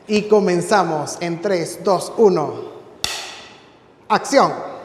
Y comenzamos en 3, 2, 1. ¡Acción!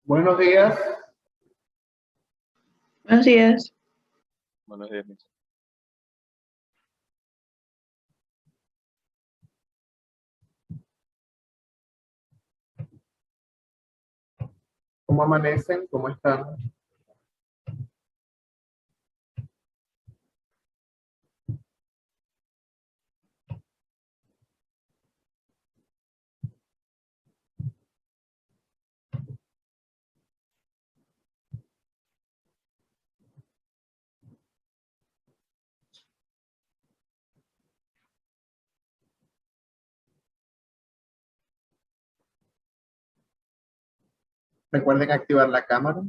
Buenos días. Buenos días. Buenos días, Michelle. ¿Cómo amanecen? ¿Cómo están? Recuerden activar la cámara.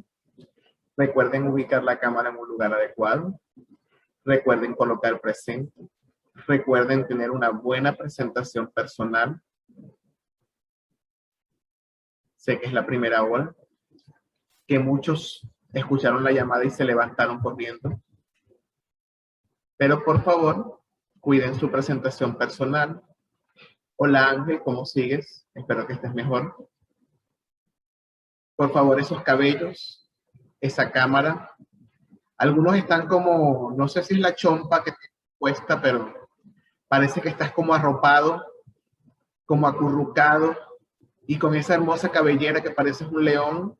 Recuerden ubicar la cámara en un lugar adecuado. Recuerden colocar presente. Recuerden tener una buena presentación personal. Sé que es la primera hora, que muchos escucharon la llamada y se levantaron corriendo. Pero por favor, cuiden su presentación personal. Hola Ángel, ¿cómo sigues? Espero que estés mejor. Por favor, esos cabellos, esa cámara. Algunos están como, no sé si es la chompa que te cuesta, pero parece que estás como arropado, como acurrucado, y con esa hermosa cabellera que pareces un león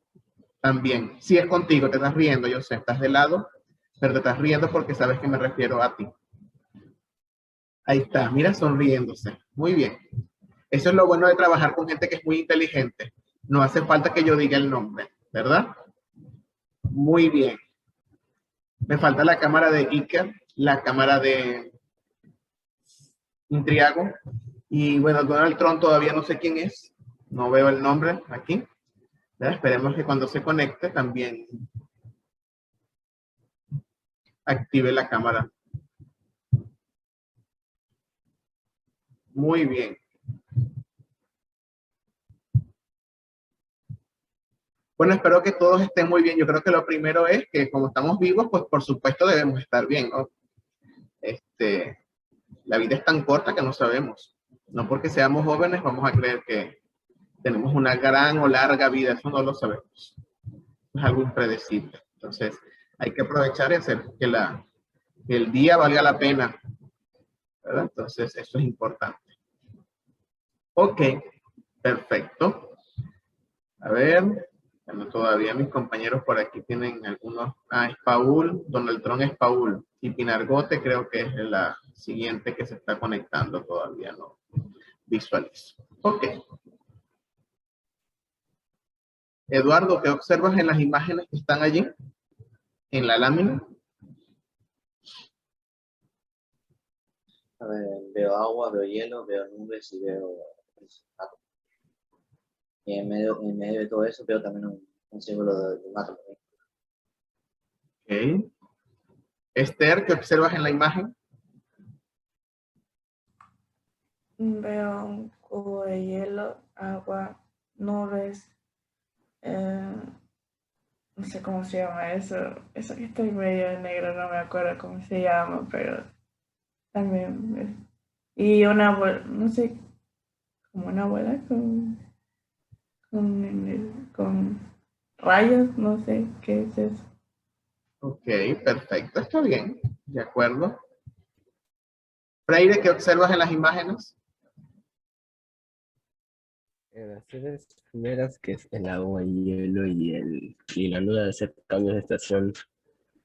también. Si es contigo, te estás riendo, yo sé, estás de lado, pero te estás riendo porque sabes que me refiero a ti. Ahí está, mira, sonriéndose. Muy bien. Eso es lo bueno de trabajar con gente que es muy inteligente. No hace falta que yo diga el nombre, ¿verdad? Muy bien. Me falta la cámara de Iker, la cámara de Intriago. Y bueno, Donald Trump todavía no sé quién es. No veo el nombre aquí. ¿Ya? Esperemos que cuando se conecte también active la cámara. Muy bien. Bueno, espero que todos estén muy bien. Yo creo que lo primero es que como estamos vivos, pues por supuesto debemos estar bien, ¿no? La vida es tan corta que no sabemos. No porque seamos jóvenes vamos a creer que tenemos una gran o larga vida. Eso no lo sabemos. Es algo impredecible. Entonces, hay que aprovechar y hacer que el día valga la pena, ¿verdad? Entonces, eso es importante. Ok, perfecto. A ver, bueno, todavía mis compañeros por aquí tienen algunos. Ah, es Paul, Donald Trump es Paul. Y Pinargote creo que es la siguiente que se está conectando, todavía no visualizo. Ok. Eduardo, ¿qué observas en las imágenes que están allí? En la lámina. A ver, veo agua, veo hielo, veo nubes y veo átomos. Y en medio de todo eso veo también un símbolo de un átomo. Ok. Esther, ¿qué observas en la imagen? Veo un cubo de hielo, agua, nubes. No sé cómo se llama eso. Eso que está en medio de negro, no me acuerdo cómo se llama, pero también. Y una bola, no sé, como una bola con rayos, no sé qué es eso. Ok, perfecto, está bien. De acuerdo. Freire, ¿qué observas en las imágenes? En las tres primeras, que es el agua, el hielo y la luna, de hacer cambios de estación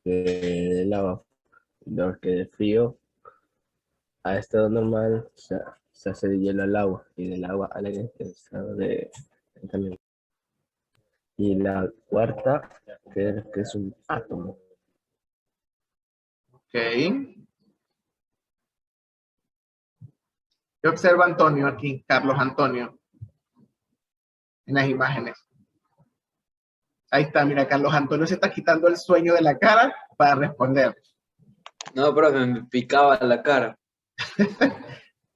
del agua, lo que de frío a estado normal se hace de hielo al agua y del agua al aire en estado de calentamiento. Y la cuarta, que es un átomo. Ok. ¿Qué observa Antonio aquí, Carlos Antonio, en las imágenes? Ahí está, mira, Carlos Antonio se está quitando el sueño de la cara para responder. No, profe, me picaba la cara.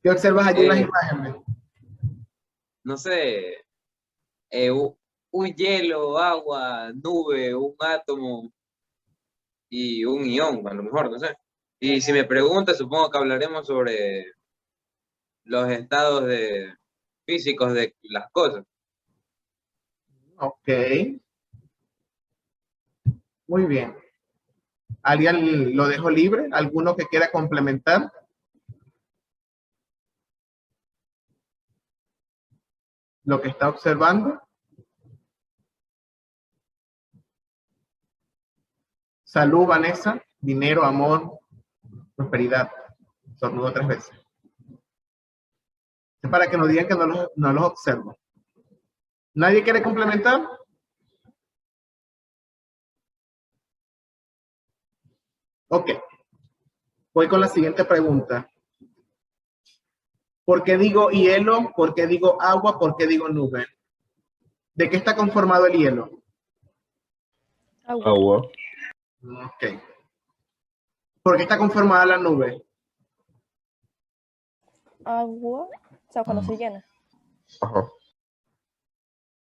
¿Qué observas allí en las imágenes? No sé, un hielo, agua, nube, un átomo y un ión, a lo mejor, no sé. Y si me pregunta, supongo que hablaremos sobre los estados físicos de las cosas. Ok, Muy bien. ¿Alguien lo dejo libre? ¿Alguno que quiera complementar? Lo que está observando. Salud, Vanessa. Dinero, amor, prosperidad. Sornudo 3 veces. Es para que nos digan que no los observo. ¿Nadie quiere complementar? Ok. Voy con la siguiente pregunta. ¿Por qué digo hielo? ¿Por qué digo agua? ¿Por qué digo nube? ¿De qué está conformado el hielo? Agua. Ok. ¿Por qué está conformada la nube? Agua, o sea, cuando se llena. Ajá.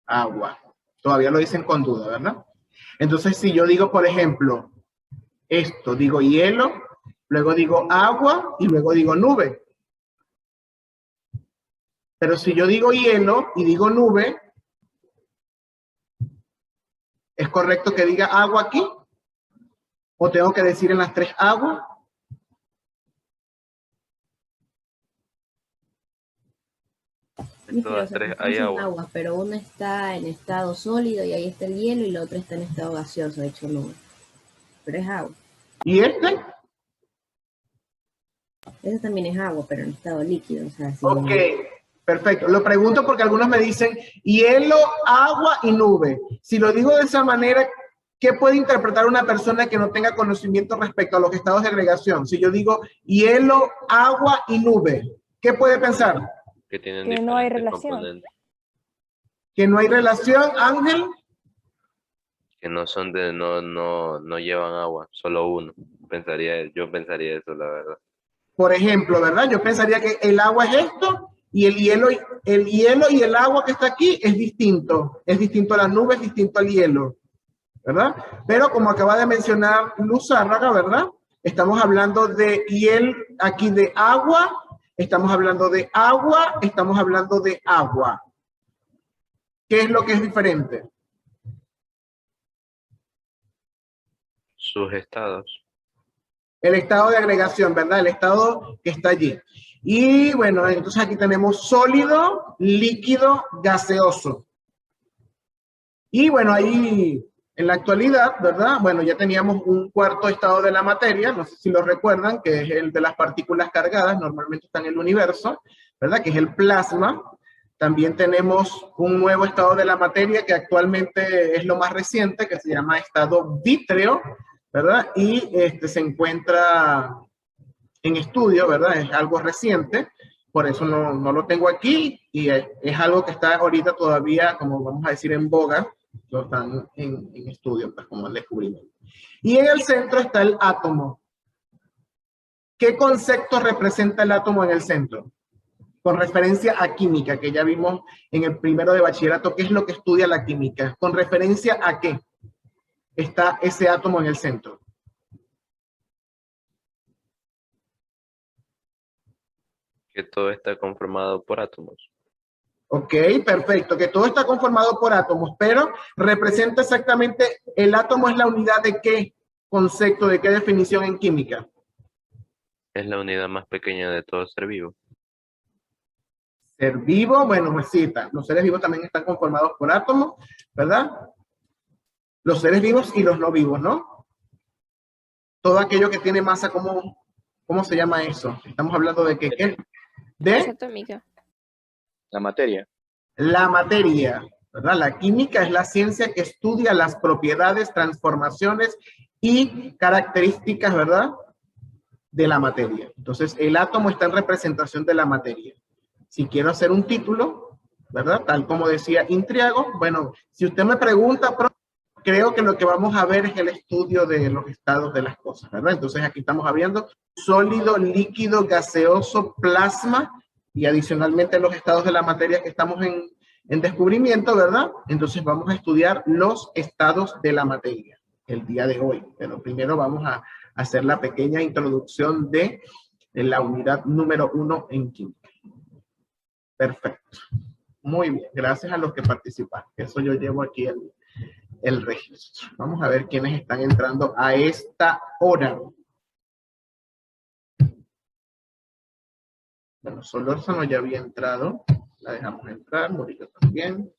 Agua. Todavía lo dicen con duda, ¿verdad? Entonces, si yo digo, por ejemplo, esto, digo hielo, luego digo agua y luego digo nube. Pero si yo digo hielo y digo nube, ¿es correcto que diga agua aquí? ¿O tengo que decir en las 3 agua? Sí, Todas o sea, tres los hay son agua. pero uno está en estado sólido y ahí está el hielo y la otra está en estado gaseoso, hecho nube. Pero es agua. ¿Y este? Ese también es agua, pero en estado líquido, o sea, sin- Ok, perfecto. Lo pregunto porque algunos me dicen hielo, agua y nube. Si lo digo de esa manera, ¿qué puede interpretar una persona que no tenga conocimiento respecto a los estados de agregación? Si yo digo hielo, agua y nube, ¿qué puede pensar? Que tienen Que no hay diferentes relación. componentes. ¿Que no hay relación, Ángel? Que no son de, no llevan agua, solo uno. Yo pensaría eso, la verdad. Por ejemplo, ¿verdad? Yo pensaría que el agua es esto y el hielo y el agua que está aquí es distinto. Es distinto a la nube, es distinto al hielo, ¿verdad? Pero como acaba de mencionar Luz Zárraga, ¿verdad? Estamos hablando de hielo, aquí de agua, estamos hablando de agua, estamos hablando de agua. ¿Qué es lo que es diferente? Sus estados. El estado de agregación, ¿verdad? El estado que está allí. Y bueno, entonces aquí tenemos sólido, líquido, gaseoso. Y bueno, ahí en la actualidad, ¿verdad? Bueno, ya teníamos un cuarto estado de la materia, no sé si lo recuerdan, que es el de las partículas cargadas, normalmente está en el universo, ¿verdad? Que es el plasma. También tenemos un nuevo estado de la materia que actualmente es lo más reciente, que se llama estado vítreo, ¿verdad? Y se encuentra en estudio, ¿verdad? Es algo reciente, por eso no lo tengo aquí y es algo que está ahorita todavía, como vamos a decir, en boga, lo están en estudio, pues como el descubrimiento. Y en el centro está el átomo. ¿Qué concepto representa el átomo en el centro? Con referencia a química, que ya vimos en el primero de bachillerato, ¿qué es lo que estudia la química? ¿Con referencia a qué está ese átomo en el centro? Que todo está conformado por átomos. Ok, perfecto, que todo está conformado por átomos, pero representa exactamente, el átomo es la unidad de qué concepto, de qué definición en química. Es la unidad más pequeña de todo ser vivo. Ser vivo, bueno, pues sí, los seres vivos también están conformados por átomos, ¿verdad? Los seres vivos y los no vivos, ¿no? Todo aquello que tiene masa, ¿cómo se llama eso? Estamos hablando de ¿qué? Masa De atómica. La materia. la materia, ¿verdad? La química es la ciencia que estudia las propiedades, transformaciones y características, ¿verdad? De la materia. Entonces, el átomo está en representación de la materia. Si quiero hacer un título, ¿verdad? Tal como decía Intriago, bueno, si usted me pregunta, creo que lo que vamos a ver es el estudio de los estados de las cosas, ¿verdad? Entonces, aquí estamos viendo sólido, líquido, gaseoso, plasma, y adicionalmente los estados de la materia que estamos en descubrimiento, ¿verdad? Entonces, vamos a estudiar los estados de la materia el día de hoy. Pero primero vamos a hacer la pequeña introducción de la unidad número 1 en química. Perfecto. Muy bien. Gracias a los que participan. Eso yo llevo aquí el registro. Vamos a ver quiénes están entrando a esta hora. Bueno, Solórzano ya había entrado. La dejamos entrar, Murillo también.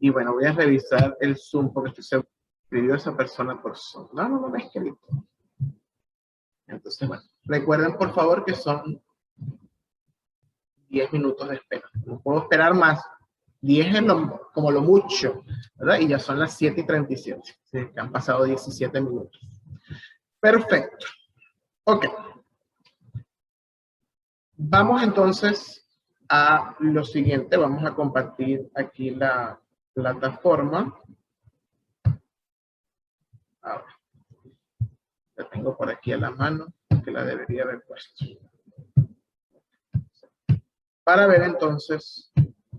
Y bueno, voy a revisar el Zoom porque estoy seguro que escribió esa persona por Zoom. No me ha escrito. Entonces, bueno, recuerden por favor que son 10 minutos de espera. No puedo esperar más. 10 es como lo mucho, ¿verdad? Y ya son las 7:37. ¿Sí? Que han pasado 17 minutos. Perfecto. Ok. Vamos entonces a lo siguiente. Vamos a compartir aquí la plataforma. Ahora, la tengo por aquí a la mano, que la debería haber puesto. Para ver entonces,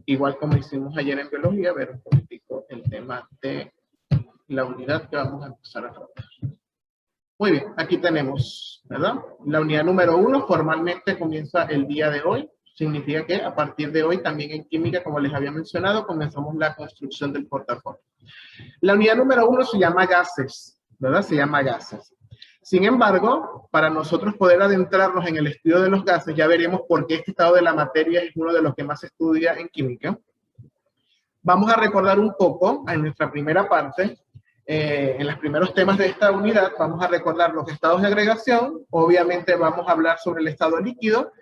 igual como hicimos ayer en biología, ver un poquitico el tema de la unidad que vamos a empezar a tratar. Muy bien, aquí tenemos, ¿verdad? La unidad número 1 formalmente comienza el día de hoy. Significa que a partir de hoy también en química, como les había mencionado, comenzamos la construcción del portafolio. La unidad número 1 se llama gases, ¿verdad? Se llama gases. Sin embargo, para nosotros poder adentrarnos en el estudio de los gases, ya veremos por qué este estado de la materia es uno de los que más se estudia en química. Vamos a recordar un poco en nuestra primera parte, en los primeros temas de esta unidad, vamos a recordar los estados de agregación. Obviamente vamos a hablar sobre el estado líquido,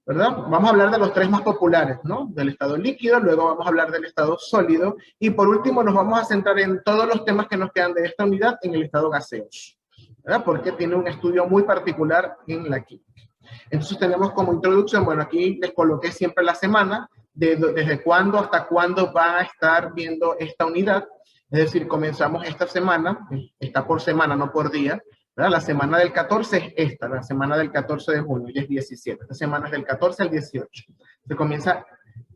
¿verdad? Vamos a hablar de los tres más populares, ¿no? Del estado líquido, luego vamos a hablar del estado sólido y por último nos vamos a centrar en todos los temas que nos quedan de esta unidad en el estado gaseoso, ¿verdad? Porque tiene un estudio muy particular en la química. Entonces tenemos como introducción, bueno, aquí les coloqué siempre la semana, desde cuándo hasta cuándo va a estar viendo esta unidad. Es decir, comenzamos esta semana, está por semana, no por día, ¿verdad? La semana del 14 es esta, la semana del 14 de junio, y es 17. Esta semana es del 14 al 18. Se comienza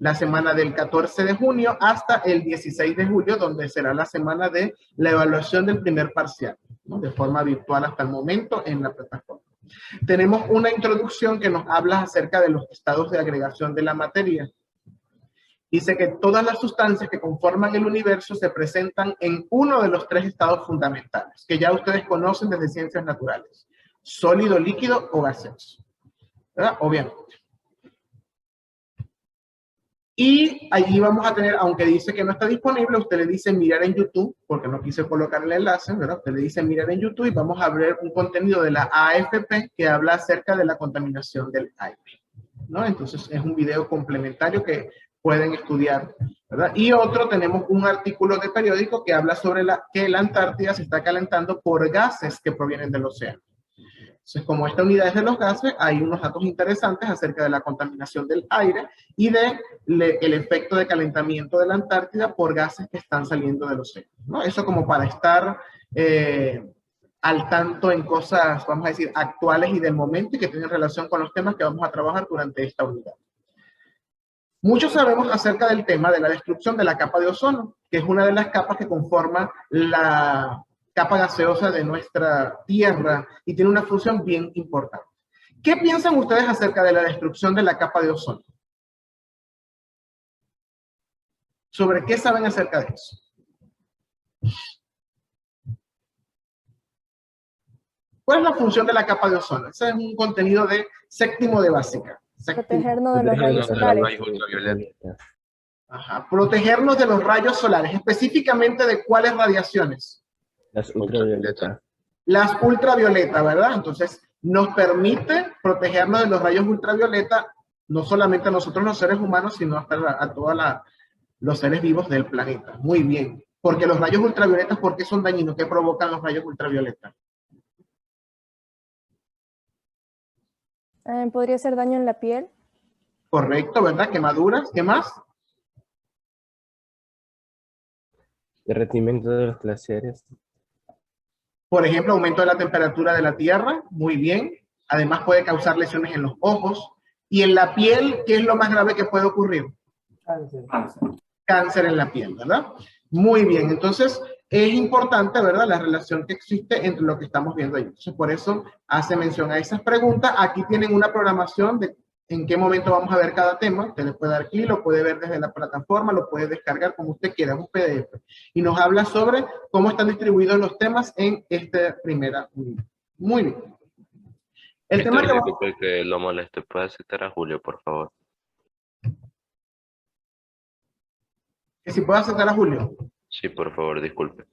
la semana del 14 de junio hasta el 16 de julio, donde será la semana de la evaluación del primer parcial, ¿no? De forma virtual hasta el momento en la plataforma. Tenemos una introducción que nos habla acerca de los estados de agregación de la materia. Dice que todas las sustancias que conforman el universo se presentan en uno de los tres estados fundamentales, que ya ustedes conocen desde ciencias naturales: sólido, líquido o gaseoso, ¿verdad? Obviamente. Y allí vamos a tener, aunque dice que no está disponible, usted le dice mirar en YouTube, porque no quise colocar el enlace, ¿verdad? Usted le dice mirar en YouTube y vamos a ver un contenido de la AFP que habla acerca de la contaminación del aire, ¿no? Entonces es un video complementario que pueden estudiar, ¿verdad? Y otro, tenemos un artículo de periódico que habla sobre que la Antártida se está calentando por gases que provienen del océano. Entonces, como esta unidad es de los gases, hay unos datos interesantes acerca de la contaminación del aire y el efecto de calentamiento de la Antártida por gases que están saliendo del océano, ¿no? Eso como para estar al tanto en cosas, vamos a decir, actuales y del momento y que tienen relación con los temas que vamos a trabajar durante esta unidad. Muchos sabemos acerca del tema de la destrucción de la capa de ozono, que es una de las capas que conforma la capa gaseosa de nuestra Tierra y tiene una función bien importante. ¿Qué piensan ustedes acerca de la destrucción de la capa de ozono? ¿Sobre qué saben acerca de eso? ¿Cuál es la función de la capa de ozono? Ese es un contenido de séptimo de básica. Protegernos de los rayos solares. Ajá. Protegernos de los rayos solares. Específicamente de cuáles radiaciones. Las ultravioletas. Las ultravioletas, ¿verdad? Entonces nos permite protegernos de los rayos ultravioleta, no solamente a nosotros los seres humanos, sino hasta a todos los seres vivos del planeta. Muy bien. Porque los rayos ultravioletas, ¿por qué son dañinos? ¿Qué provocan los rayos ultravioletas? ¿Podría ser daño en la piel? Correcto, ¿verdad? Quemaduras. ¿Qué más? Derretimiento de los glaciares. Por ejemplo, aumento de la temperatura de la Tierra. Muy bien. Además puede causar lesiones en los ojos. Y en la piel, ¿qué es lo más grave que puede ocurrir? Cáncer en la piel, ¿verdad? Muy bien. Entonces, es importante, ¿verdad?, la relación que existe entre lo que estamos viendo ahí. Entonces, por eso hace mención a esas preguntas. Aquí tienen una programación de en qué momento vamos a ver cada tema. Usted le puede dar aquí, lo puede ver desde la plataforma, lo puede descargar como usted quiera, es un PDF. Y nos habla sobre cómo están distribuidos los temas en esta primera unidad. Muy bien. El tema que vamos... Disculpe que lo moleste, ¿puede aceptar a Julio, por favor? Que si puedo aceptar a Julio. Sí, por favor, disculpe.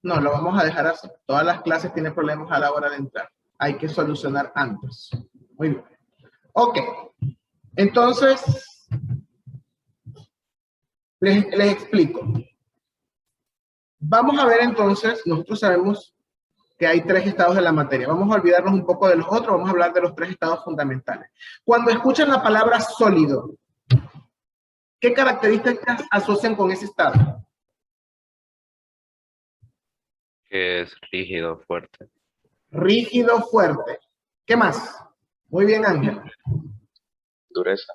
No, lo vamos a dejar así. Todas las clases tienen problemas a la hora de entrar. Hay que solucionar antes. Muy bien. Ok. Entonces, les explico. Vamos a ver entonces, nosotros sabemos que hay 3 estados de la materia. Vamos a olvidarnos un poco de los otros, vamos a hablar de los 3 estados fundamentales. Cuando escuchan la palabra sólido, ¿qué características asocian con ese estado? Que es rígido, fuerte. Rígido, fuerte. ¿Qué más? Muy bien, Ángel. Dureza.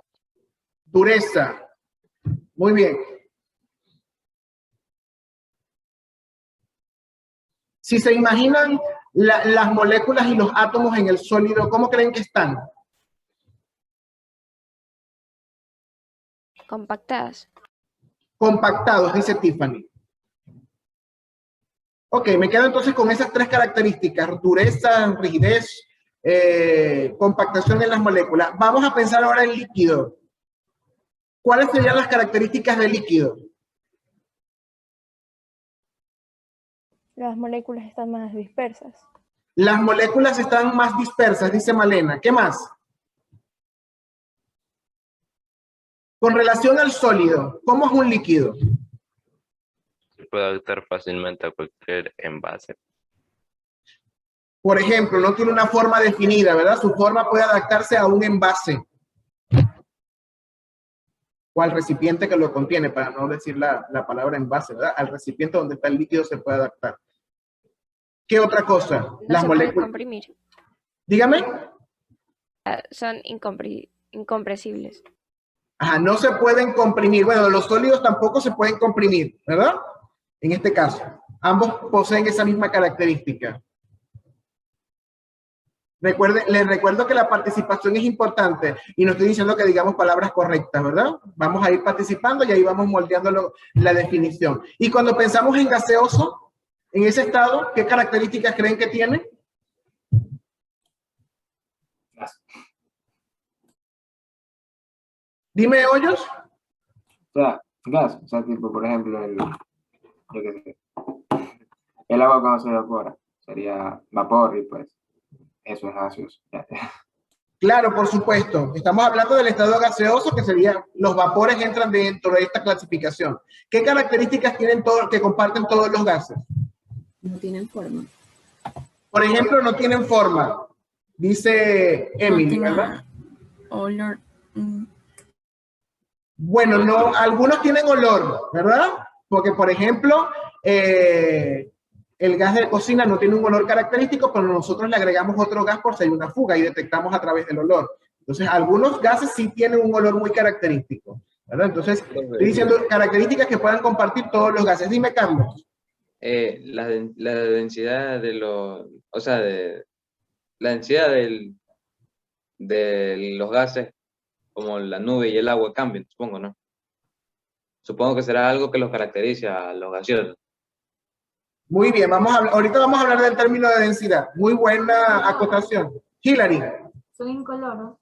Dureza. Muy bien. Si se imaginan las moléculas y los átomos en el sólido, ¿cómo creen que están? Compactadas. Compactados, dice Tiffany. Ok, me quedo entonces con esas 3 características: dureza, rigidez, compactación en las moléculas. Vamos a pensar ahora en líquido. ¿Cuáles serían las características del líquido? Las moléculas están más dispersas. Las moléculas están más dispersas, dice Malena. ¿Qué más? Con relación al sólido, ¿cómo es un líquido? Se puede adaptar fácilmente a cualquier envase. Por ejemplo, no tiene una forma definida, ¿verdad? Su forma puede adaptarse a un envase o al recipiente que lo contiene, para no decir la palabra envase, ¿verdad? Al recipiente donde está el líquido se puede adaptar. ¿Qué otra cosa? No Las se puede moléculas. comprimir. Dígame. Son incompresibles. Ajá, no se pueden comprimir. Bueno, los sólidos tampoco se pueden comprimir, ¿verdad? En este caso, ambos poseen esa misma característica. Les recuerdo que la participación es importante y no estoy diciendo que digamos palabras correctas, ¿verdad? Vamos a ir participando y ahí vamos moldeando la definición. Y cuando pensamos en gaseoso, en ese estado, ¿qué características creen que tiene? Dime, Hoyos. O sea, gas, o sea, tipo, por ejemplo, yo qué sé, el agua cuando se evapora sería vapor y pues eso es gaseoso. Claro, por supuesto. Estamos hablando del estado gaseoso, que sería, los vapores entran dentro de esta clasificación. ¿Qué características tienen todos, que comparten todos los gases? No tienen forma. Por ejemplo, no tienen forma, dice Emily, ¿verdad? Olor. Bueno, no, algunos tienen olor, ¿verdad? Porque, por ejemplo, el gas de cocina no tiene un olor característico, pero nosotros le agregamos otro gas por si hay una fuga y detectamos a través del olor. Entonces, algunos gases sí tienen un olor muy característico, ¿verdad? Entonces, estoy diciendo características que puedan compartir todos los gases. Dime, Carlos. La densidad de los, o sea, la densidad de los gases, como la nube y el agua, cambian, supongo, ¿no? Supongo que será algo que los caracterice a los gaseosos. Muy bien, ahorita vamos a hablar del término de densidad. Muy buena acotación. Hilary. Son incoloros.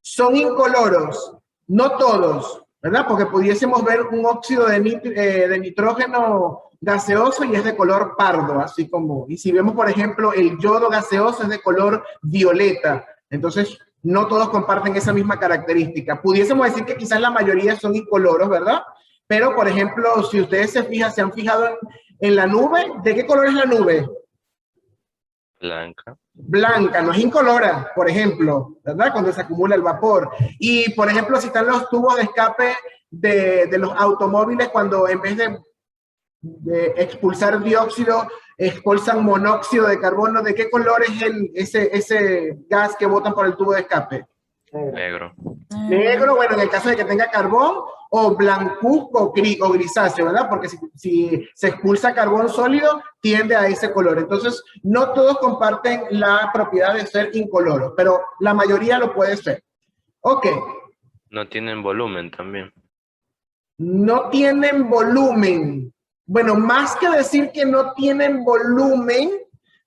Son incoloros, no todos, ¿verdad? Porque pudiésemos ver un óxido de nitrógeno gaseoso y es de color pardo, así como, y si vemos, por ejemplo, el yodo gaseoso es de color violeta. Entonces, no todos comparten esa misma característica. Pudiésemos decir que quizás la mayoría son incoloros, ¿verdad? Pero, por ejemplo, si ustedes se han fijado en la nube, ¿de qué color es la nube? Blanca. Blanca, no es incolora, por ejemplo, ¿verdad? Cuando se acumula el vapor. Y, por ejemplo, si están los tubos de escape de los automóviles, cuando en vez de expulsar dióxido, expulsan monóxido de carbono, ¿de qué color es ese gas que botan por el tubo de escape? Negro. Negro, bueno, en el caso de que tenga carbón, o blancuzco o grisáceo, ¿verdad? Porque si se expulsa carbón sólido, tiende a ese color. Entonces, no todos comparten la propiedad de ser incoloro, pero la mayoría lo puede ser. Ok. No tienen volumen también. No tienen volumen. Bueno, más que decir que no tienen volumen,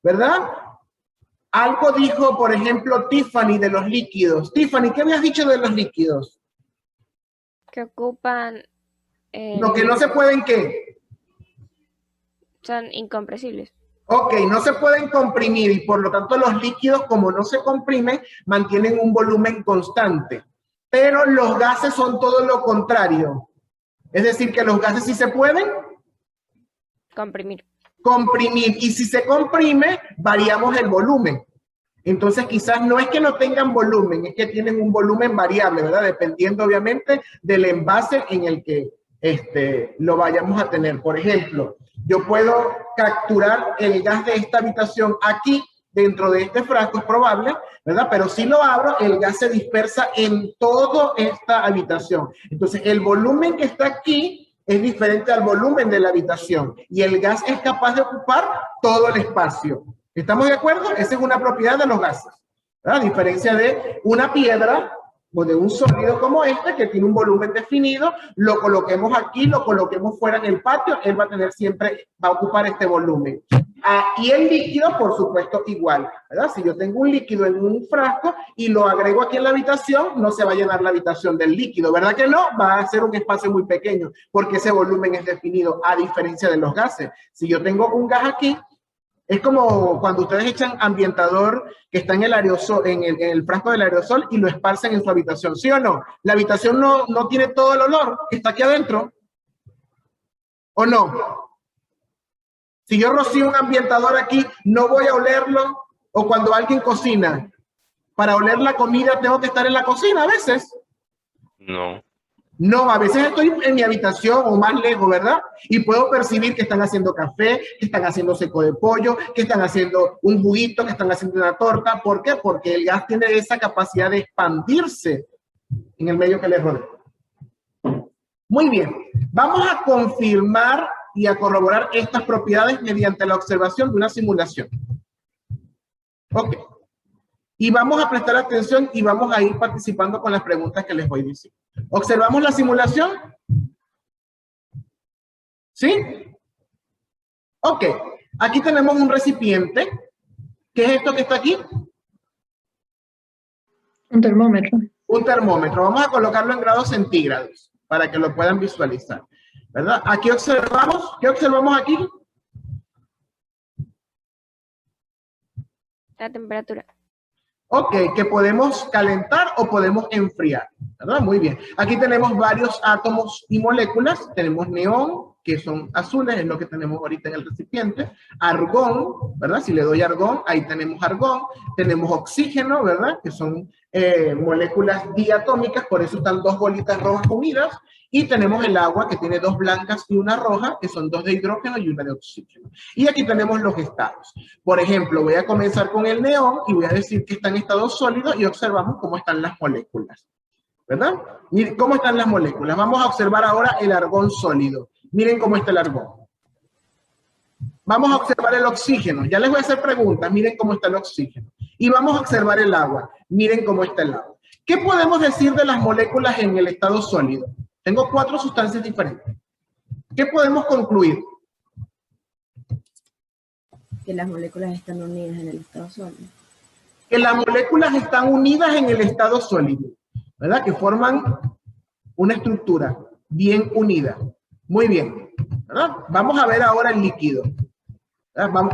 ¿verdad? Algo dijo, por ejemplo, Tiffany de los líquidos. Tiffany, ¿qué habías dicho de los líquidos? Que ocupan... Lo que no se pueden, ¿qué? Son incompresibles. Ok, no se pueden comprimir y por lo tanto los líquidos, como no se comprimen, mantienen un volumen constante. Pero los gases son todo lo contrario. Es decir, que los gases sí se pueden Comprimir. comprimir. Y si se comprime, variamos el volumen. Entonces, quizás no es que no tengan volumen, es que tienen un volumen variable, ¿verdad? Dependiendo, obviamente, del envase en el que lo vayamos a tener. Por ejemplo, yo puedo capturar el gas de esta habitación aquí, dentro de este frasco, es probable, ¿verdad? Pero si lo abro, el gas se dispersa en toda esta habitación. Entonces, el volumen que está aquí es diferente al volumen de la habitación y el gas es capaz de ocupar todo el espacio. ¿Estamos de acuerdo? Esa es una propiedad de los gases, ¿verdad? A diferencia de una piedra o de un sólido como este que tiene un volumen definido, lo coloquemos aquí, lo coloquemos fuera en el patio, él va a tener siempre, va a ocupar este volumen. Y el líquido, por supuesto, igual, ¿verdad? Si yo tengo un líquido en un frasco y lo agrego aquí en la habitación, no se va a llenar la habitación del líquido, ¿verdad que no? Va a ser un espacio muy pequeño porque ese volumen es definido, a diferencia de los gases. Si yo tengo un gas aquí, es como cuando ustedes echan ambientador que está en el aerosol, en el frasco del aerosol y lo esparcen en su habitación, ¿sí o no? La habitación no tiene todo el olor que está aquí adentro, ¿o no? Si yo rocío un ambientador aquí, no voy a olerlo, o cuando alguien cocina, para oler la comida tengo que estar en la cocina a veces. No. No, a veces estoy en mi habitación o más lejos, ¿verdad? Y puedo percibir que están haciendo café, que están haciendo seco de pollo, que están haciendo un juguito, que están haciendo una torta. ¿Por qué? Porque el gas tiene esa capacidad de expandirse en el medio que le rodea. Muy bien, vamos a confirmar y a corroborar estas propiedades mediante la observación de una simulación. Ok. Y vamos a prestar atención y vamos a ir participando con las preguntas que les voy diciendo. ¿Observamos la simulación? ¿Sí? Ok. Aquí tenemos un recipiente. ¿Qué es esto que está aquí? Un termómetro. Un termómetro. Vamos a colocarlo en grados centígrados para que lo puedan visualizar, ¿verdad? Aquí observamos. ¿Qué observamos aquí? La temperatura. Ok, que podemos calentar o podemos enfriar, ¿verdad? Muy bien. Aquí tenemos varios átomos y moléculas. Tenemos neón, que son azules, es lo que tenemos ahorita en el recipiente. Argón, ¿verdad? Si le doy argón, ahí tenemos argón. Tenemos oxígeno, ¿verdad? Que son moléculas diatómicas, por eso están dos bolitas rojas unidas. Y tenemos el agua, que tiene dos blancas y una roja, que son dos de hidrógeno y una de oxígeno. Y aquí tenemos los estados. Por ejemplo, voy a comenzar con el neón y voy a decir que está en estado sólido y observamos cómo están las moléculas, ¿verdad? Miren cómo están las moléculas. Vamos a observar ahora el argón sólido. Miren cómo está el argón. Vamos a observar el oxígeno. Ya les voy a hacer preguntas. Miren cómo está el oxígeno. Y vamos a observar el agua. Miren cómo está el agua. ¿Qué podemos decir de las moléculas en el estado sólido? Tengo 4 sustancias diferentes. ¿Qué podemos concluir? Que las moléculas están unidas en el estado sólido. Que las moléculas están unidas en el estado sólido, ¿verdad? Que forman una estructura bien unida. Muy bien, ¿verdad? Vamos a ver ahora el líquido.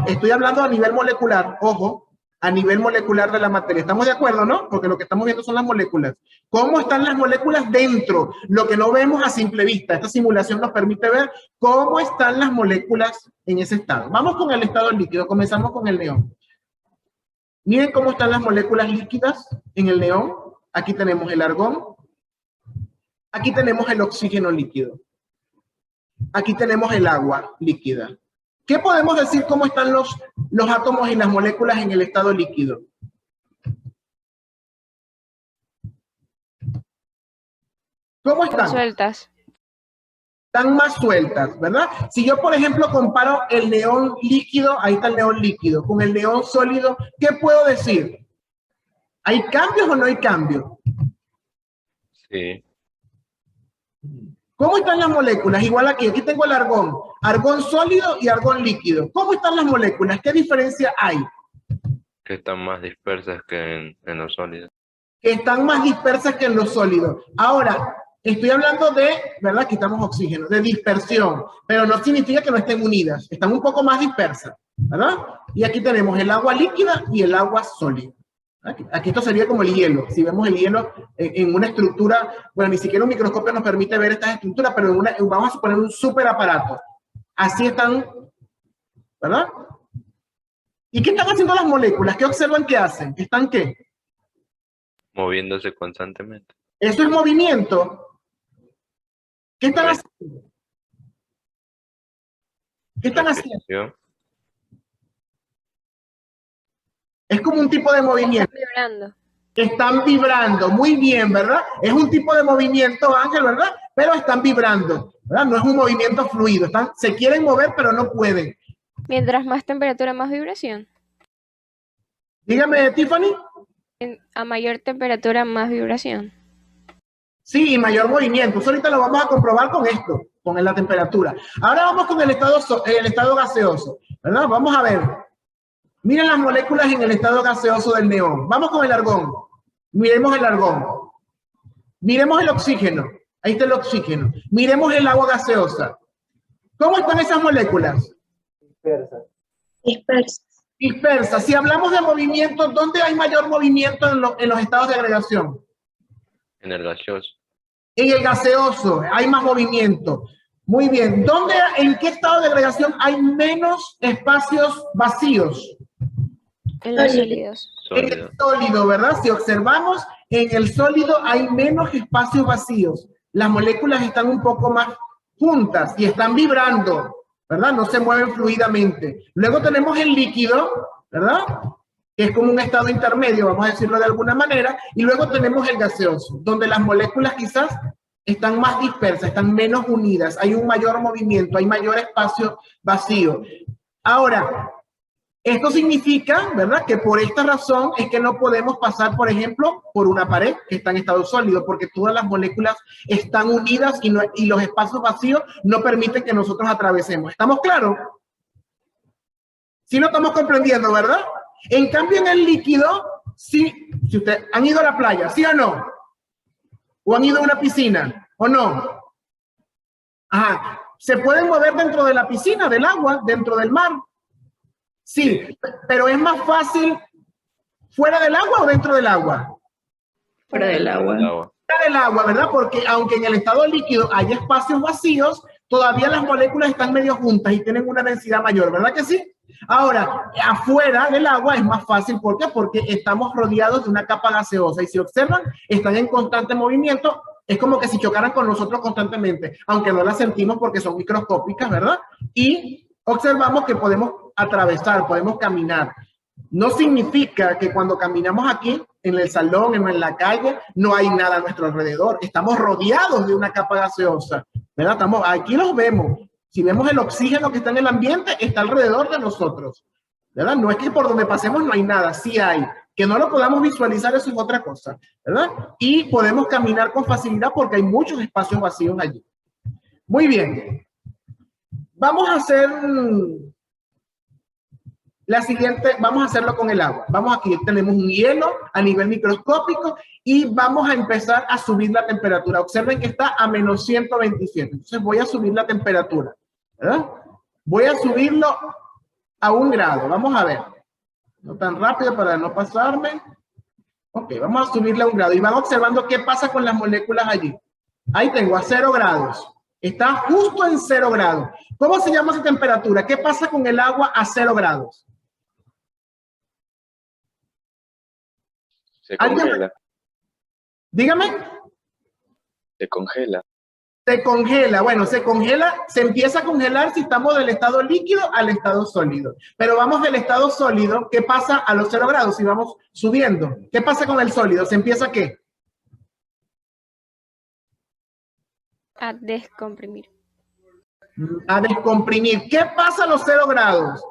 Estoy hablando a nivel molecular, ojo, a nivel molecular de la materia. ¿Estamos de acuerdo, no? Porque lo que estamos viendo son las moléculas. ¿Cómo están las moléculas dentro? Lo que no vemos a simple vista. Esta simulación nos permite ver cómo están las moléculas en ese estado. Vamos con el estado líquido. Comenzamos con el neón. Miren cómo están las moléculas líquidas en el neón. Aquí tenemos el argón. Aquí tenemos el oxígeno líquido. Aquí tenemos el agua líquida. ¿Qué podemos decir cómo están los átomos y las moléculas en el estado líquido? ¿Cómo están? Sueltas. están más sueltas, ¿verdad? Si yo, por ejemplo, comparo el neón líquido, ahí está el neón líquido, con el neón sólido, ¿qué puedo decir? ¿Hay cambios o no hay cambios? Sí. ¿Cómo están las moléculas? Igual aquí tengo el argón sólido y argón líquido. ¿Cómo están las moléculas? ¿Qué diferencia hay? Que están más dispersas que en los sólidos. Que están más dispersas que en los sólidos. Ahora, estoy hablando de, ¿verdad? Quitamos oxígeno, de dispersión, pero no significa que no estén unidas, están un poco más dispersas, ¿verdad? Y aquí tenemos el agua líquida y el agua sólida. Aquí esto sería como el hielo. Si vemos el hielo en una estructura, bueno, ni siquiera un microscopio nos permite ver estas estructuras, pero vamos a suponer un super aparato. Así están, ¿verdad? ¿Y qué están haciendo las moléculas? ¿Qué observan que hacen? ¿Están qué? Moviéndose constantemente. Eso es movimiento. ¿Qué están haciendo? ¿Qué están haciendo? Respiración. Es como un tipo de movimiento. Están vibrando. Están vibrando, muy bien, ¿verdad? Es un tipo de movimiento, Ángel, ¿verdad? Pero están vibrando, ¿verdad? No es un movimiento fluido. Se quieren mover, pero no pueden. Mientras más temperatura, más vibración. Dígame, Tiffany. A mayor temperatura, más vibración. Sí, y mayor movimiento. Eso ahorita lo vamos a comprobar con esto, con la temperatura. Ahora vamos con el estado gaseoso, ¿verdad? Vamos a ver. Miren las moléculas en el estado gaseoso del neón. Vamos con el argón. Miremos el argón. Miremos el oxígeno. Ahí está el oxígeno. Miremos el agua gaseosa. ¿Cómo están esas moléculas? Dispersa. Dispersas. Si hablamos de movimiento, ¿dónde hay mayor movimiento en los estados de agregación? En el gaseoso. En el gaseoso hay más movimiento. Muy bien. ¿En qué estado de agregación hay menos espacios vacíos? En los sólidos. En el sólido, ¿verdad? Si observamos, en el sólido hay menos espacios vacíos. Las moléculas están un poco más juntas y están vibrando, ¿verdad? No se mueven fluidamente. Luego tenemos el líquido, ¿verdad? Que es como un estado intermedio, vamos a decirlo de alguna manera. Y luego tenemos el gaseoso, donde las moléculas quizás están más dispersas, están menos unidas, hay un mayor movimiento, hay mayor espacio vacío. Ahora, esto significa, ¿verdad?, que por esta razón es que no podemos pasar, por ejemplo, por una pared que está en estado sólido, porque todas las moléculas están unidas y los espacios vacíos no permiten que nosotros atravesemos. ¿Estamos claros? Sí lo estamos comprendiendo, ¿verdad? En cambio, en el líquido, sí, si ustedes han ido a la playa, ¿sí o no? ¿O han ido a una piscina? ¿O no? Ajá. ¿Se pueden mover dentro de la piscina, del agua, dentro del mar? Sí, pero es más fácil fuera del agua o dentro del agua. Fuera del agua. Fuera del agua, ¿verdad? Porque aunque en el estado líquido hay espacios vacíos, todavía las moléculas están medio juntas y tienen una densidad mayor, ¿verdad que sí? Ahora, afuera del agua es más fácil. ¿Por qué? Porque estamos rodeados de una capa gaseosa y si observan, están en constante movimiento. Es como que si chocaran con nosotros constantemente, aunque no las sentimos porque son microscópicas, ¿verdad? Y observamos que podemos atravesar, podemos caminar. No significa que cuando caminamos aquí, en el salón, en la calle, no hay nada a nuestro alrededor. Estamos rodeados de una capa gaseosa, ¿verdad? Aquí los vemos. Si vemos el oxígeno que está en el ambiente, está alrededor de nosotros, ¿verdad? No es que por donde pasemos no hay nada, sí hay. Que no lo podamos visualizar, eso es otra cosa, ¿verdad? Y podemos caminar con facilidad porque hay muchos espacios vacíos allí. Muy bien. Vamos a hacer la siguiente, vamos a hacerlo con el agua. Aquí tenemos un hielo a nivel microscópico y vamos a empezar a subir la temperatura. Observen que está a menos 127. Entonces voy a subir la temperatura, ¿verdad? Voy a subirlo a 1 grado. Vamos a ver. No tan rápido para no pasarme. Ok, vamos a subirle a 1 grado y van observando qué pasa con las moléculas allí. Ahí tengo a 0 grados. Está justo en 0 grados. ¿Cómo se llama esa temperatura? ¿Qué pasa con el agua a 0 grados? Se congela. Dígame. Se congela. Se congela. Bueno, se congela, se empieza a congelar si estamos del estado líquido al estado sólido. Pero vamos del estado sólido, ¿qué pasa a los 0 grados si vamos subiendo? ¿Qué pasa con el sólido? ¿Se empieza a qué? A descomprimir. A descomprimir. ¿Qué pasa a los 0 grados?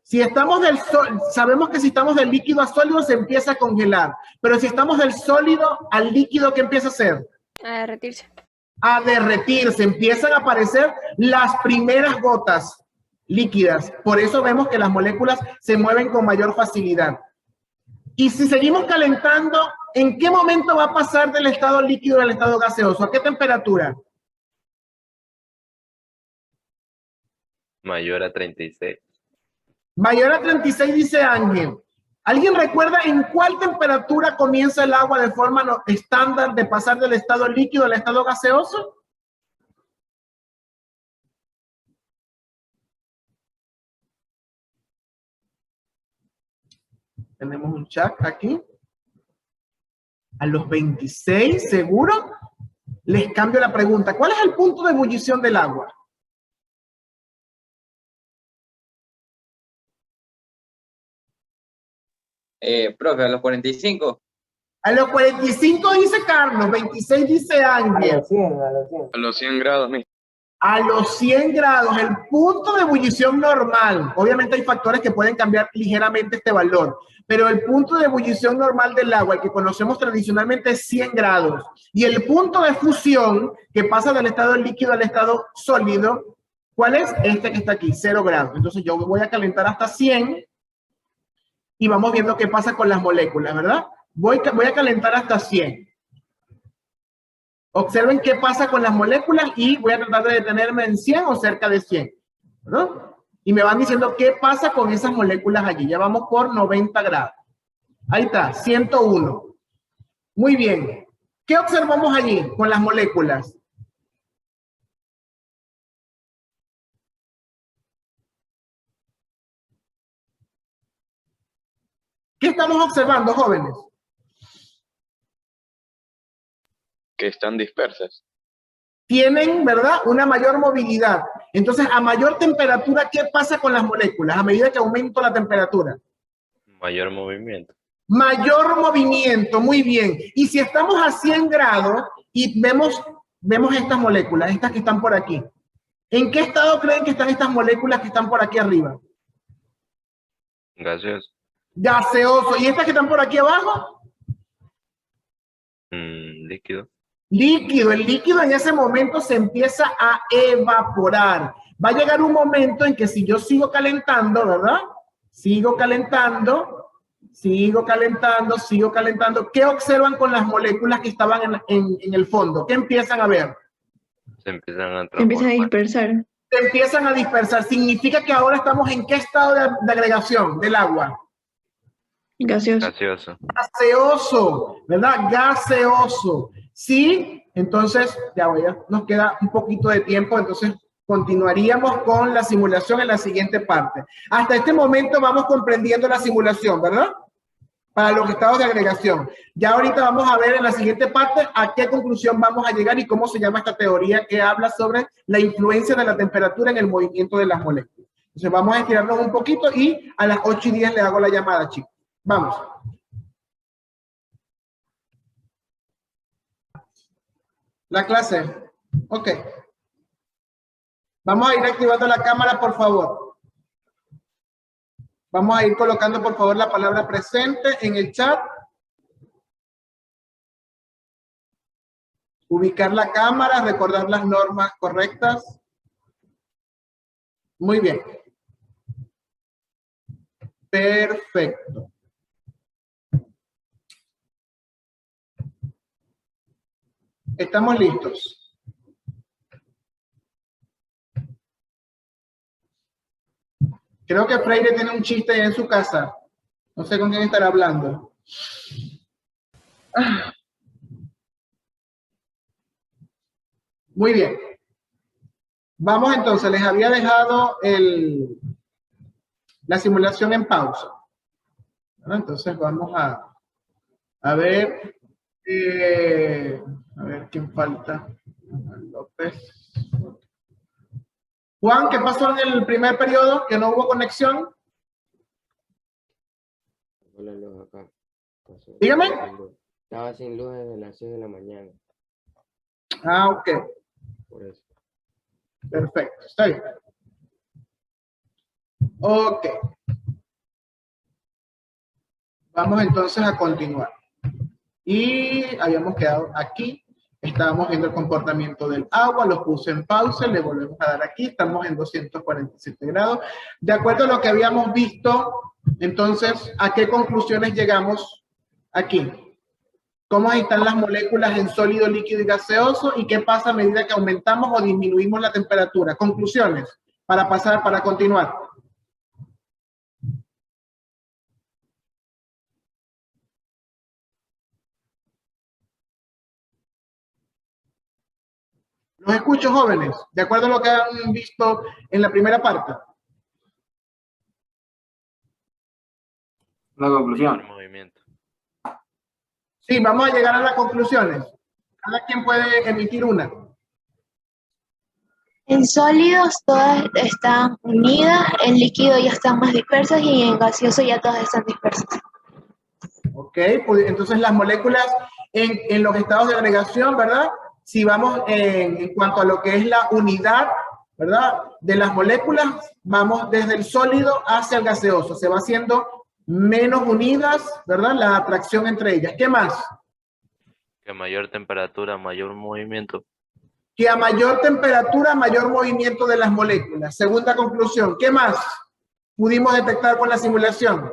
Si estamos del sol, sabemos que si estamos del líquido a sólido se empieza a congelar, pero si estamos del sólido al líquido, ¿qué empieza a hacer? A derretirse. A derretirse, empiezan a aparecer las primeras gotas líquidas. Por eso vemos que las moléculas se mueven con mayor facilidad. Y si seguimos calentando, ¿en qué momento va a pasar del estado líquido al estado gaseoso? ¿A qué temperatura? Mayor a 36. Mayor a 36, dice Ángel. ¿Alguien recuerda en cuál temperatura comienza el agua de forma estándar de pasar del estado líquido al estado gaseoso? Tenemos un chat aquí. A los 26, ¿seguro? Les cambio la pregunta. ¿Cuál es el punto de ebullición del agua? Profe, a los 45. A los 45 dice Carlos, 26 dice Ángel. A los 100 grados, mi. A los 100 grados, el punto de ebullición normal. Obviamente hay factores que pueden cambiar ligeramente este valor, pero el punto de ebullición normal del agua, el que conocemos tradicionalmente, es 100 grados. Y el punto de fusión, que pasa del estado líquido al estado sólido, ¿cuál es? Este que está aquí, 0 grados. Entonces yo voy a calentar hasta 100 y vamos viendo qué pasa con las moléculas, ¿verdad? Voy a calentar hasta 100. Observen qué pasa con las moléculas y voy a tratar de detenerme en 100 o cerca de 100, ¿no? Y me van diciendo qué pasa con esas moléculas allí. Ya vamos por 90 grados. Ahí está, 101. Muy bien. ¿Qué observamos allí con las moléculas? ¿Qué estamos observando, jóvenes? Que están dispersas. Tienen, ¿verdad?, una mayor movilidad. Entonces, a mayor temperatura, ¿qué pasa con las moléculas? A medida que aumenta la temperatura. Mayor movimiento. Mayor movimiento, muy bien. Y si estamos a 100 grados y vemos estas moléculas, estas que están por aquí, ¿en qué estado creen que están estas moléculas que están por aquí arriba? Gaseoso. Gaseoso. ¿Y estas que están por aquí abajo? Líquido. Líquido. El líquido en ese momento se empieza a evaporar. Va a llegar un momento en que si yo sigo calentando, ¿verdad? Sigo calentando, sigo calentando, sigo calentando. ¿Qué observan con las moléculas que estaban en el fondo? ¿Qué empiezan a ver? Se empiezan a Se empieza a transformar. dispersar. Se empiezan a dispersar. Significa que ahora estamos en qué estado de agregación del agua. Gaseoso. Gaseoso. Gaseoso, ¿verdad? Gaseoso. Sí, entonces ya nos queda un poquito de tiempo, entonces continuaríamos con la simulación en la siguiente parte. Hasta este momento vamos comprendiendo la simulación, ¿verdad? Para los estados de agregación. Ya ahorita vamos a ver en la siguiente parte a qué conclusión vamos a llegar y cómo se llama esta teoría que habla sobre la influencia de la temperatura en el movimiento de las moléculas. Entonces vamos a estirarnos un poquito y a las 8:10 le hago la llamada, chicos. Vamos. La clase. Ok. Vamos a ir activando la cámara, por favor. Vamos a ir colocando, por favor, la palabra presente en el chat. Ubicar la cámara, recordar las normas correctas. Muy bien. Perfecto. Estamos listos. Creo que Freire tiene un chiste ahí en su casa. No sé con quién estará hablando. Muy bien. Vamos entonces, les había dejado la simulación en pausa. ¿No? Entonces vamos a ver. A ver quién falta. López. Juan, ¿qué pasó en el primer periodo? ¿Que no hubo conexión? Hola, luz acá. Dígame. Estaba sin luz desde las 6 de la mañana. Ah, ok. Por eso. Perfecto, está bien. Ok. Vamos entonces a continuar. Y habíamos quedado aquí. Estábamos viendo el comportamiento del agua, lo puse en pausa, le volvemos a dar aquí, estamos en 247 grados. De acuerdo a lo que habíamos visto, entonces, ¿a qué conclusiones llegamos aquí? ¿Cómo están las moléculas en sólido, líquido y gaseoso? ¿Y qué pasa a medida que aumentamos o disminuimos la temperatura? Conclusiones, para continuar. Los escucho, jóvenes, de acuerdo a lo que han visto en la primera parte. La conclusión. Movimiento. Sí, vamos a llegar a las conclusiones. Cada quien puede emitir una. En sólidos todas están unidas, en líquido ya están más dispersas y en gaseoso ya todas están dispersas. Ok, pues entonces las moléculas en los estados de agregación, ¿verdad? Si vamos en cuanto a lo que es la unidad, ¿verdad? De las moléculas, vamos desde el sólido hacia el gaseoso. Se va haciendo menos unidas, ¿verdad? La atracción entre ellas. ¿Qué más? Que a mayor temperatura, mayor movimiento. Que a mayor temperatura, mayor movimiento de las moléculas. Segunda conclusión. ¿Qué más pudimos detectar con la simulación?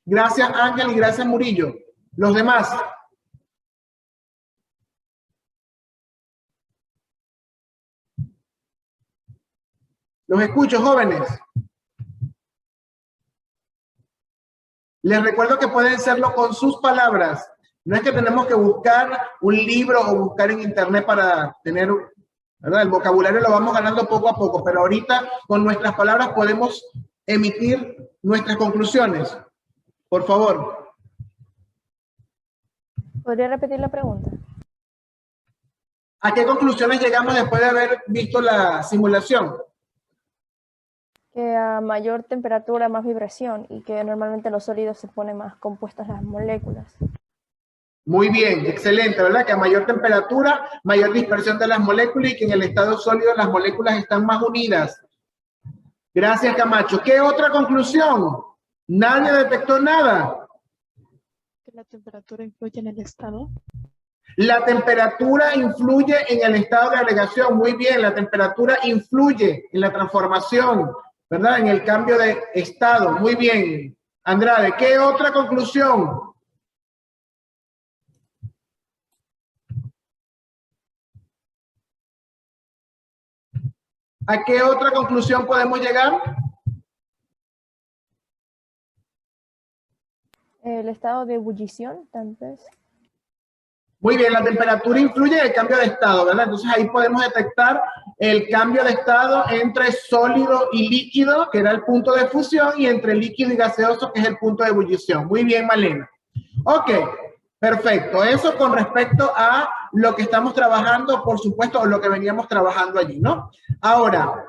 Gracias, Ángel, y gracias, Murillo. Los demás. Los escucho, jóvenes. Les recuerdo que pueden hacerlo con sus palabras. No es que tenemos que buscar un libro o buscar en internet para tener, ¿verdad? El vocabulario lo vamos ganando poco a poco, pero ahorita con nuestras palabras podemos emitir nuestras conclusiones. Por favor. ¿Podría repetir la pregunta? ¿A qué conclusiones llegamos después de haber visto la simulación? Que a mayor temperatura, más vibración, y que normalmente los sólidos se ponen más compuestas las moléculas. Muy bien, excelente, ¿verdad? Que a mayor temperatura, mayor dispersión de las moléculas y que en el estado sólido las moléculas están más unidas. Gracias, Camacho. ¿Qué otra conclusión? Nadie detectó nada. ¿Que la temperatura influye en el estado? La temperatura influye en el estado de agregación. Muy bien, la temperatura influye en la transformación, ¿verdad? En el cambio de estado. Muy bien. Andrade, ¿qué otra conclusión? ¿A qué otra conclusión podemos llegar? El estado de ebullición, tal vez. Muy bien, la temperatura influye en el cambio de estado, ¿verdad? Entonces ahí podemos detectar el cambio de estado entre sólido y líquido, que era el punto de fusión, y entre líquido y gaseoso, que es el punto de ebullición. Muy bien, Malena. Ok, perfecto. Eso con respecto a lo que estamos trabajando, por supuesto, o lo que veníamos trabajando allí, ¿no? Ahora,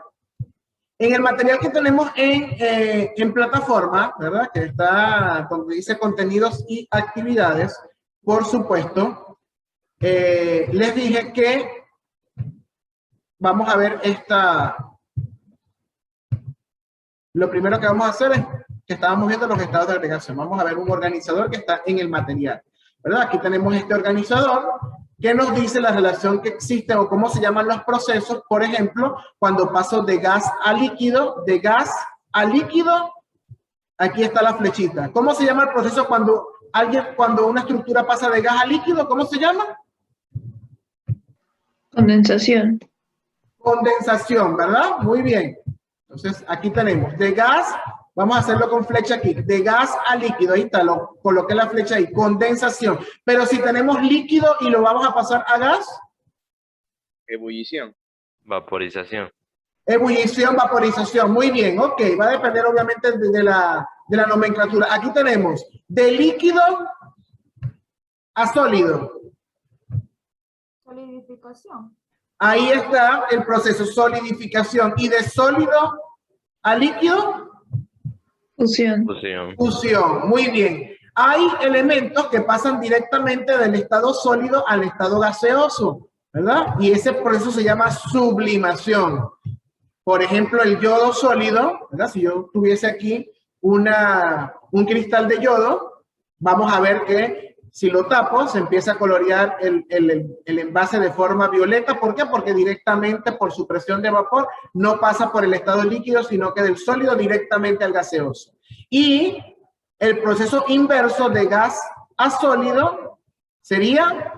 en el material que tenemos en plataforma, ¿verdad? Que está donde dice contenidos y actividades, por supuesto, les dije que vamos a ver lo primero que vamos a hacer es que estábamos viendo los estados de agregación. Vamos a ver un organizador que está en el material, ¿verdad? Aquí tenemos este organizador que nos dice la relación que existe o cómo se llaman los procesos. Por ejemplo, cuando paso de gas a líquido, aquí está la flechita. ¿Cómo se llama el proceso cuando una estructura pasa de gas a líquido? ¿Cómo se llama? Condensación. Condensación, ¿verdad? Muy bien. Entonces, aquí tenemos de gas, vamos a hacerlo con flecha aquí, de gas a líquido, ahí está, coloqué la flecha ahí, condensación. Pero si tenemos líquido y lo vamos a pasar a gas. Ebullición. Vaporización. Ebullición, vaporización, muy bien, ok, va a depender obviamente de la nomenclatura. Aquí tenemos de líquido a sólido. Solidificación. Ahí está el proceso, solidificación. ¿Y de sólido a líquido? Fusión. Fusión, muy bien. Hay elementos que pasan directamente del estado sólido al estado gaseoso. ¿verdad? Y ese proceso se llama sublimación. Por ejemplo, el yodo sólido, ¿verdad? Si yo tuviese aquí un cristal de yodo, vamos a ver que si lo tapo, se empieza a colorear el envase de forma violeta. ¿Por qué? Porque directamente por su presión de vapor no pasa por el estado líquido, sino que del sólido directamente al gaseoso. Y el proceso inverso de gas a sólido sería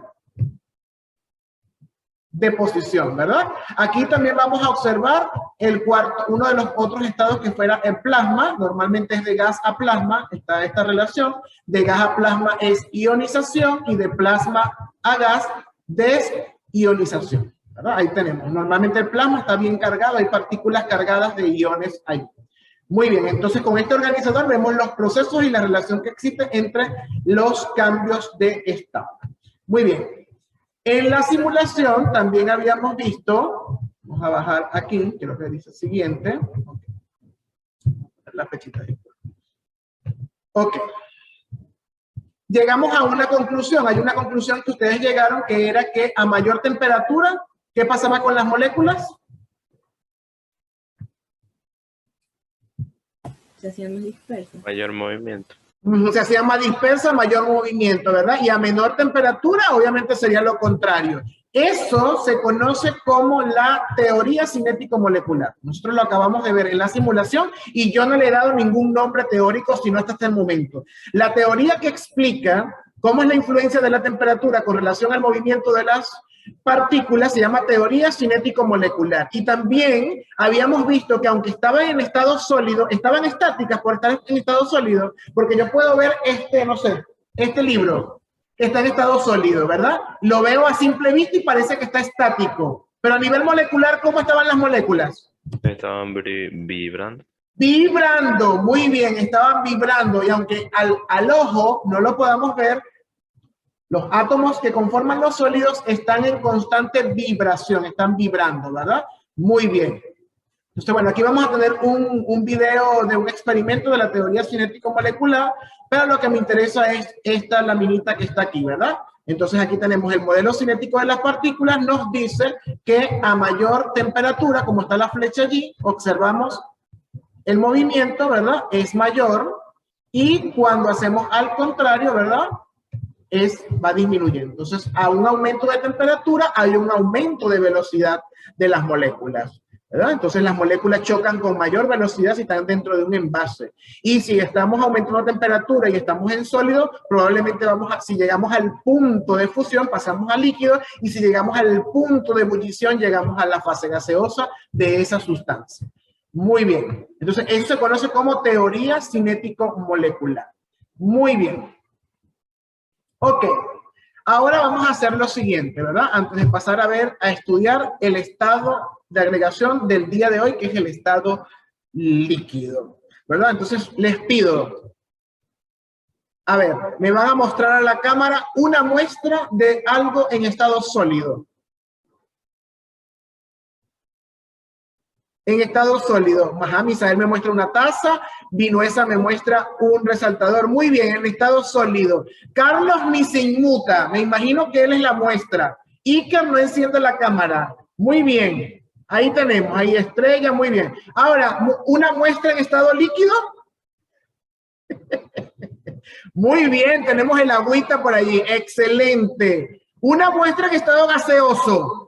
deposición, ¿verdad? Aquí también vamos a observar uno de los otros estados que fuera el plasma. Normalmente es de gas a plasma, está esta relación. De gas a plasma es ionización y de plasma a gas desionización, ¿verdad? Ahí tenemos. Normalmente el plasma está bien cargado, hay partículas cargadas de iones ahí. Muy bien, entonces con este organizador vemos los procesos y la relación que existe entre los cambios de estado. Muy bien. En la simulación también habíamos visto, vamos a bajar aquí, quiero que dice siguiente. La fechita ahí. Ok. Llegamos a una conclusión, hay una conclusión que ustedes llegaron que era que a mayor temperatura, ¿qué pasaba con las moléculas? Se hacían más dispersas. Mayor movimiento. Se hacía más dispersa, mayor movimiento, ¿verdad? Y a menor temperatura, obviamente sería lo contrario. Eso se conoce como la teoría cinético-molecular. Nosotros lo acabamos de ver en la simulación y yo no le he dado ningún nombre teórico, sino hasta el momento. La teoría que explica cómo es la influencia de la temperatura con relación al movimiento de las partículas se llama teoría cinético-molecular. Y también habíamos visto que aunque estaban en estado sólido, estaban estáticas por estar en estado sólido, porque yo puedo ver no sé, este libro que está en estado sólido, ¿verdad? Lo veo a simple vista y parece que está estático. Pero a nivel molecular, ¿cómo estaban las moléculas? Estaban vibrando. Vibrando, muy bien, estaban vibrando. Y aunque al ojo no lo podamos ver, los átomos que conforman los sólidos están en constante vibración, están vibrando, ¿verdad? Muy bien. Entonces, bueno, aquí vamos a tener un video de un experimento de la teoría cinético-molecular, pero lo que me interesa es esta laminita que está aquí, ¿verdad? Entonces, aquí tenemos el modelo cinético de las partículas, nos dice que a mayor temperatura, como está la flecha allí, observamos el movimiento, ¿verdad? Es mayor, y cuando hacemos al contrario, ¿verdad? Va disminuyendo. Entonces, a un aumento de temperatura hay un aumento de velocidad de las moléculas, ¿verdad? Entonces, las moléculas chocan con mayor velocidad si están dentro de un envase. Y si estamos aumentando temperatura y estamos en sólido, probablemente si llegamos al punto de fusión, pasamos a líquido, y si llegamos al punto de ebullición, llegamos a la fase gaseosa de esa sustancia. Muy bien. Entonces, eso se conoce como teoría cinético-molecular. Muy bien. Ok, ahora vamos a hacer lo siguiente, ¿verdad? Antes de pasar a estudiar el estado de agregación del día de hoy, que es el estado líquido, ¿verdad? Entonces, les pido, a ver, me van a mostrar a la cámara una muestra de algo en estado sólido. En estado sólido, Misael me muestra una taza, Vinuesa me muestra un resaltador. Muy bien, en estado sólido. Carlos ni se inmuta, me imagino que él es la muestra. Iker no enciende la cámara. Muy bien, ahí tenemos, ahí Estrella, muy bien. Ahora, ¿una muestra en estado líquido? Muy bien, tenemos el agüita por allí, excelente. Una muestra en estado gaseoso.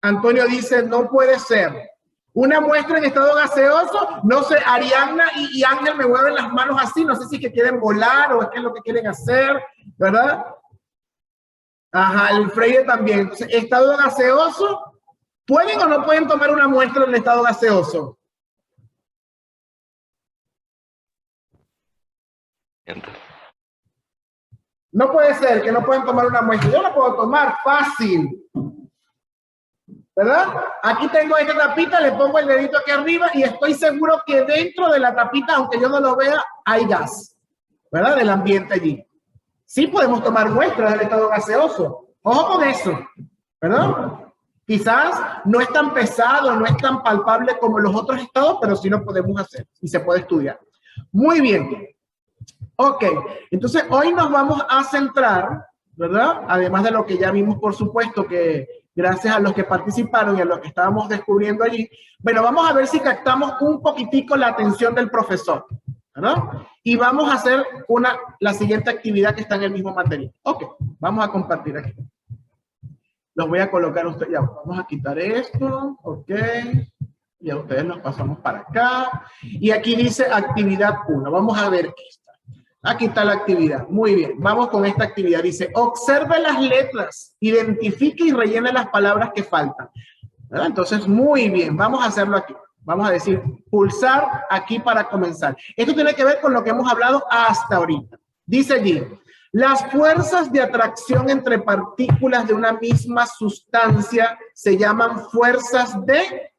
Antonio dice, no puede ser. Una muestra en estado gaseoso, no sé, Ariadna y Ángel me mueven las manos así, no sé si que quieren volar o es que es lo que quieren hacer, ¿verdad? Ajá, el Freire también. Entonces, estado gaseoso, ¿pueden o no pueden tomar una muestra en el estado gaseoso? No puede ser que no puedan tomar una muestra. Yo la puedo tomar fácil. ¿Verdad? Aquí tengo esta tapita, le pongo el dedito aquí arriba y estoy seguro que dentro de la tapita, aunque yo no lo vea, hay gas, ¿verdad? Del ambiente allí. Sí podemos tomar muestras del estado gaseoso. Ojo con eso, ¿verdad? Quizás no es tan pesado, no es tan palpable como los otros estados, pero sí lo podemos hacer y se puede estudiar. Muy bien. Ok, entonces hoy nos vamos a centrar ¿verdad? Además de lo que ya vimos, por supuesto, que gracias a los que participaron y a los que estábamos descubriendo allí. Bueno, vamos a ver si captamos un poquitico la atención del profesor, ¿verdad? Y vamos a hacer la siguiente actividad que está en el mismo material. Ok, vamos a compartir aquí. Los voy a colocar a ustedes. Ya, vamos a quitar esto, ok. Y a ustedes los pasamos para acá. Y aquí dice actividad 1. Vamos a ver qué está. Aquí está la actividad. Muy bien. Vamos con esta actividad. Dice, observe las letras, identifique y rellene las palabras que faltan. ¿Verdad? Entonces, muy bien. Vamos a hacerlo aquí. Vamos a decir, pulsar aquí para comenzar. Esto tiene que ver con lo que hemos hablado hasta ahorita. Dice allí, las fuerzas de atracción entre partículas de una misma sustancia se llaman fuerzas de...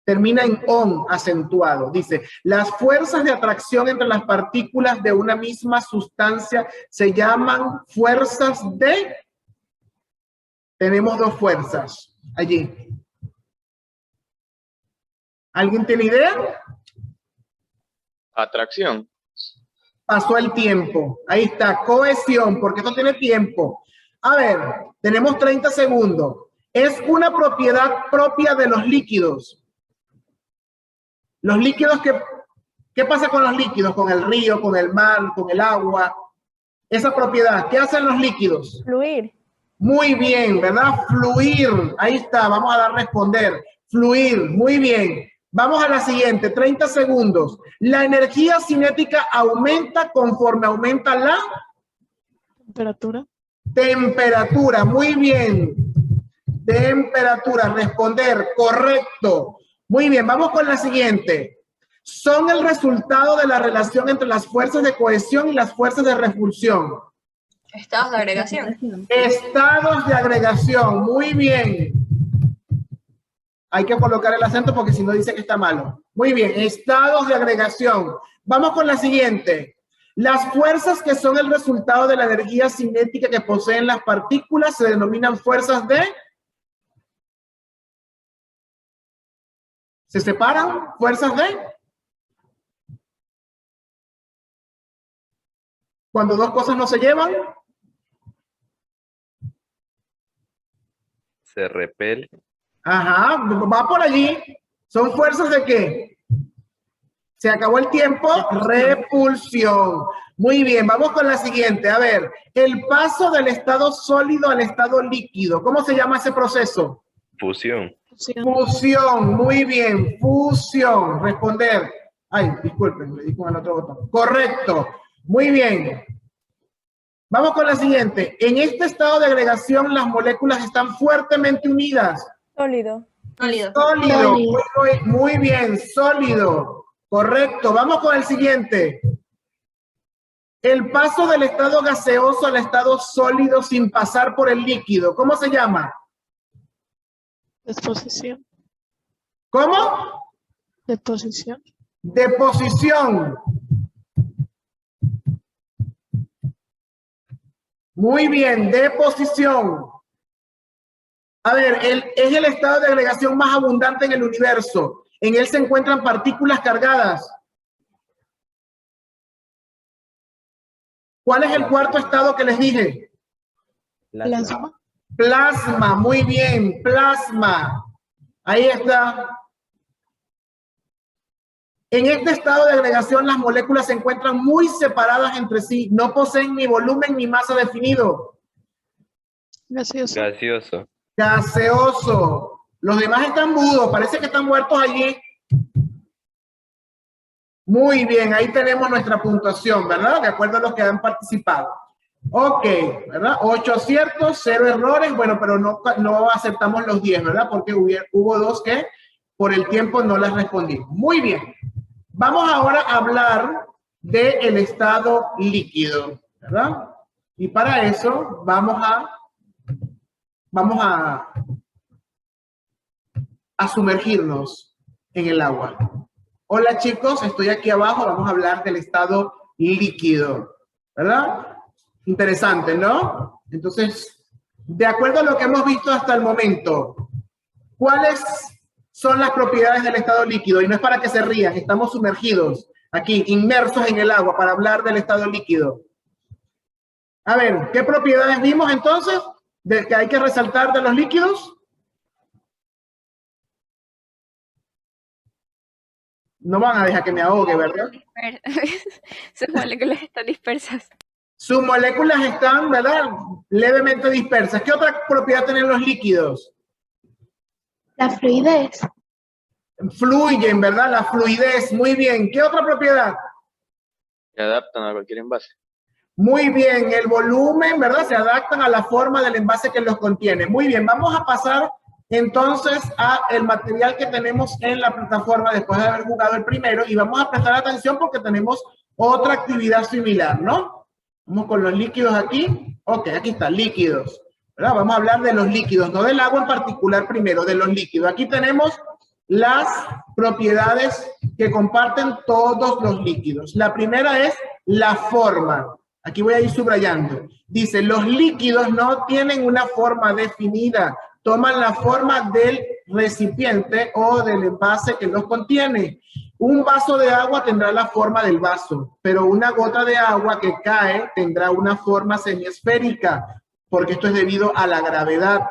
Termina en on, acentuado. Dice, las fuerzas de atracción entre las partículas de una misma sustancia se llaman fuerzas de... Tenemos dos fuerzas allí. ¿Alguien tiene idea? Atracción. Pasó el tiempo. Ahí está, cohesión, porque esto tiene tiempo. A ver, tenemos 30 segundos. Es una propiedad propia de los líquidos. Los líquidos, ¿qué pasa con los líquidos? Con el río, con el mar, con el agua. Esa propiedad, ¿qué hacen los líquidos? Fluir. Muy bien, ¿verdad? Fluir. Ahí está, vamos a dar a responder. Fluir, muy bien. Vamos a la siguiente, 30 segundos. La energía cinética aumenta conforme aumenta la... Temperatura. Temperatura, muy bien. Temperatura, responder, correcto. Muy bien, vamos con la siguiente. Son el resultado de la relación entre las fuerzas de cohesión y las fuerzas de repulsión. Estados de agregación. Estados de agregación, muy bien. Hay que colocar el acento porque si no dice que está malo. Muy bien, estados de agregación. Vamos con la siguiente. Las fuerzas que son el resultado de la energía cinética que poseen las partículas se denominan fuerzas de... ¿Se separan? ¿Fuerzas de? Cuando dos cosas no se llevan. Se repele. Ajá, va por allí. ¿Son fuerzas de qué? Se acabó el tiempo. Repulsión. Muy bien, vamos con la siguiente. A ver, el paso del estado sólido al estado líquido. ¿Cómo se llama ese proceso? Fusión. Fusión, muy bien. Fusión. Responder. Ay, disculpen, le di con el otro botón. Correcto. Muy bien. Vamos con la siguiente. En este estado de agregación, las moléculas están fuertemente unidas. Sólido. Sólido. Sólido. Muy bien, sólido. Correcto. Vamos con el siguiente. El paso del estado gaseoso al estado sólido sin pasar por el líquido. ¿Cómo se llama? Deposición. ¿Cómo? Deposición. Deposición. Muy bien, deposición. A ver, es el estado de agregación más abundante en el universo. En él se encuentran partículas cargadas. ¿Cuál es el cuarto estado que les dije? Plasma. Plasma, muy bien, plasma. Ahí está. En este estado de agregación, las moléculas se encuentran muy separadas entre sí. No poseen ni volumen ni masa definido. Gaseoso. Gaseoso. Gaseoso. Los demás están mudos, parece que están muertos allí. Muy bien, ahí tenemos nuestra puntuación, ¿verdad? De acuerdo a los que han participado. Ok, ¿verdad? 8 aciertos, 0 errores. Bueno, pero no aceptamos los 10, ¿verdad? Porque hubo 2 que por el tiempo no las respondimos. Muy bien. Vamos ahora a hablar del estado líquido, ¿verdad? Y para eso vamos a sumergirnos en el agua. Hola chicos, estoy aquí abajo, vamos a hablar del estado líquido, ¿verdad? Interesante, ¿no? Entonces, de acuerdo a lo que hemos visto hasta el momento, ¿cuáles son las propiedades del estado líquido? Y no es para que se rían, estamos sumergidos aquí, inmersos en el agua para hablar del estado líquido. A ver, ¿qué propiedades vimos entonces de que hay que resaltar de los líquidos? No van a dejar que me ahogue, ¿verdad? Sus moléculas están dispersas. Sus moléculas están, ¿verdad?, levemente dispersas. ¿Qué otra propiedad tienen los líquidos? La fluidez. Fluyen, ¿verdad? La fluidez. Muy bien. ¿Qué otra propiedad? Se adaptan a cualquier envase. Muy bien. El volumen, ¿verdad? Se adaptan a la forma del envase que los contiene. Muy bien. Vamos a pasar entonces a el material que tenemos en la plataforma después de haber jugado el primero y vamos a prestar atención porque tenemos otra actividad similar, ¿no? Vamos con los líquidos aquí. Ok, aquí está, líquidos. ¿Verdad? Vamos a hablar de los líquidos, no del agua en particular primero, de los líquidos. Aquí tenemos las propiedades que comparten todos los líquidos. La primera es la forma. Aquí voy a ir subrayando. Dice, los líquidos no tienen una forma definida. Toman la forma del recipiente o del envase que los contiene. Un vaso de agua tendrá la forma del vaso, pero una gota de agua que cae tendrá una forma semiesférica, porque esto es debido a la gravedad.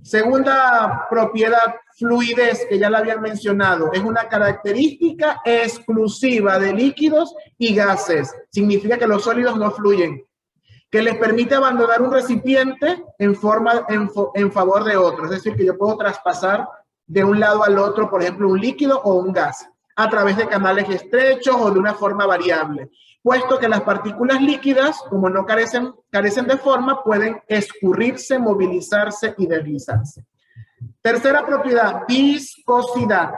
Segunda propiedad, fluidez, que ya la habían mencionado, es una característica exclusiva de líquidos y gases. Significa que los sólidos no fluyen, que les permite abandonar un recipiente en favor de otro. Es decir, que yo puedo traspasar de un lado al otro, por ejemplo, un líquido o un gas, a través de canales estrechos o de una forma variable. Puesto que las partículas líquidas, como no carecen de forma, pueden escurrirse, movilizarse y deslizarse. Tercera propiedad, viscosidad.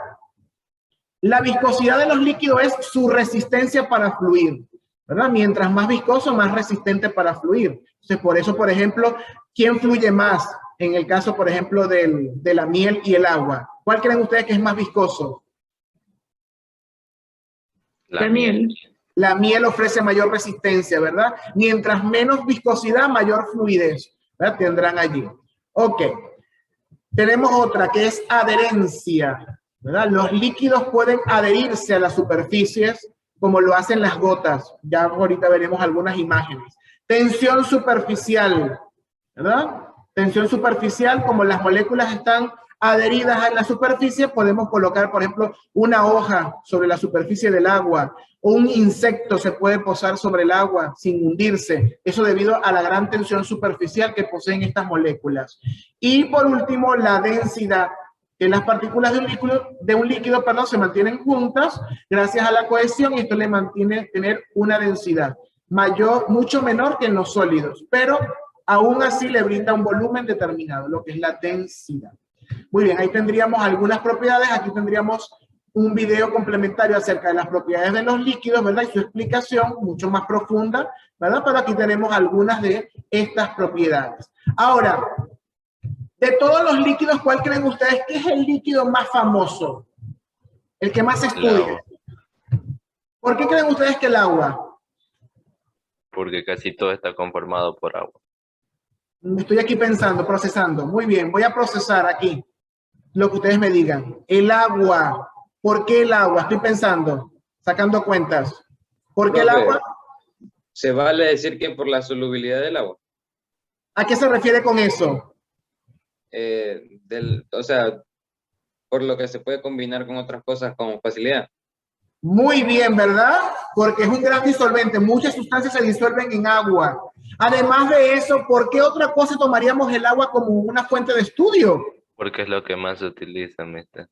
La viscosidad de los líquidos es su resistencia para fluir, ¿verdad? Mientras más viscoso, más resistente para fluir. Entonces, por eso, por ejemplo, ¿quién fluye más? En el caso, por ejemplo, de la miel y el agua. ¿Cuál creen ustedes que es más viscoso? La miel. La miel ofrece mayor resistencia, ¿verdad? Mientras menos viscosidad, mayor fluidez, ¿verdad? Tendrán allí. Ok. Tenemos otra que es adherencia, ¿verdad? Los líquidos pueden adherirse a las superficies como lo hacen las gotas. Ya ahorita veremos algunas imágenes. Tensión superficial, ¿verdad? Tensión superficial, como las moléculas están adheridas a la superficie, podemos colocar, por ejemplo, una hoja sobre la superficie del agua, o un insecto se puede posar sobre el agua sin hundirse. Eso debido a la gran tensión superficial que poseen estas moléculas. Y por último, la densidad, que las partículas de un líquido, se mantienen juntas gracias a la cohesión y esto le mantiene tener una densidad mayor, mucho menor que en los sólidos, pero aún así le brinda un volumen determinado, lo que es la densidad. Muy bien, ahí tendríamos algunas propiedades. Aquí tendríamos un video complementario acerca de las propiedades de los líquidos, ¿verdad? Y su explicación mucho más profunda, ¿verdad? Pero aquí tenemos algunas de estas propiedades. Ahora, de todos los líquidos, ¿cuál creen ustedes que es el líquido más famoso? El que más se estudia. ¿Por qué creen ustedes que el agua? Porque casi todo está conformado por agua. Estoy aquí pensando, procesando. Muy bien, voy a procesar aquí lo que ustedes me digan. El agua. ¿Por qué el agua? Estoy pensando, sacando cuentas. ¿Por qué el agua? ¿Se vale decir que por la solubilidad del agua? ¿A qué se refiere con eso? O sea, por lo que se puede combinar con otras cosas con facilidad. Muy bien, ¿verdad? Porque es un gran disolvente. Muchas sustancias se disuelven en agua. Además de eso, ¿por qué otra cosa tomaríamos el agua como una fuente de estudio? Porque es lo que más se utiliza, mister.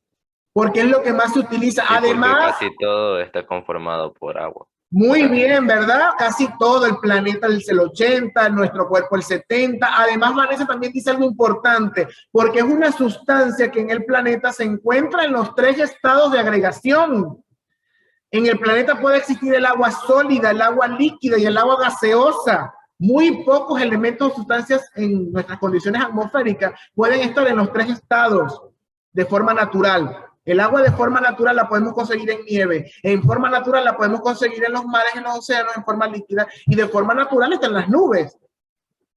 Porque es lo que más se utiliza. Y Además, casi todo está conformado por agua. muy bien, ¿verdad? Casi todo, el planeta el 80, nuestro cuerpo el 70. Además, Vanessa también dice algo importante, porque es una sustancia que en el planeta se encuentra en los 3 estados de agregación. En el planeta puede existir el agua sólida, el agua líquida y el agua gaseosa. Muy pocos elementos o sustancias en nuestras condiciones atmosféricas pueden estar en los 3 estados de forma natural. El agua de forma natural la podemos conseguir en nieve, en forma natural la podemos conseguir en los mares, en los océanos, en forma líquida, y de forma natural está en las nubes,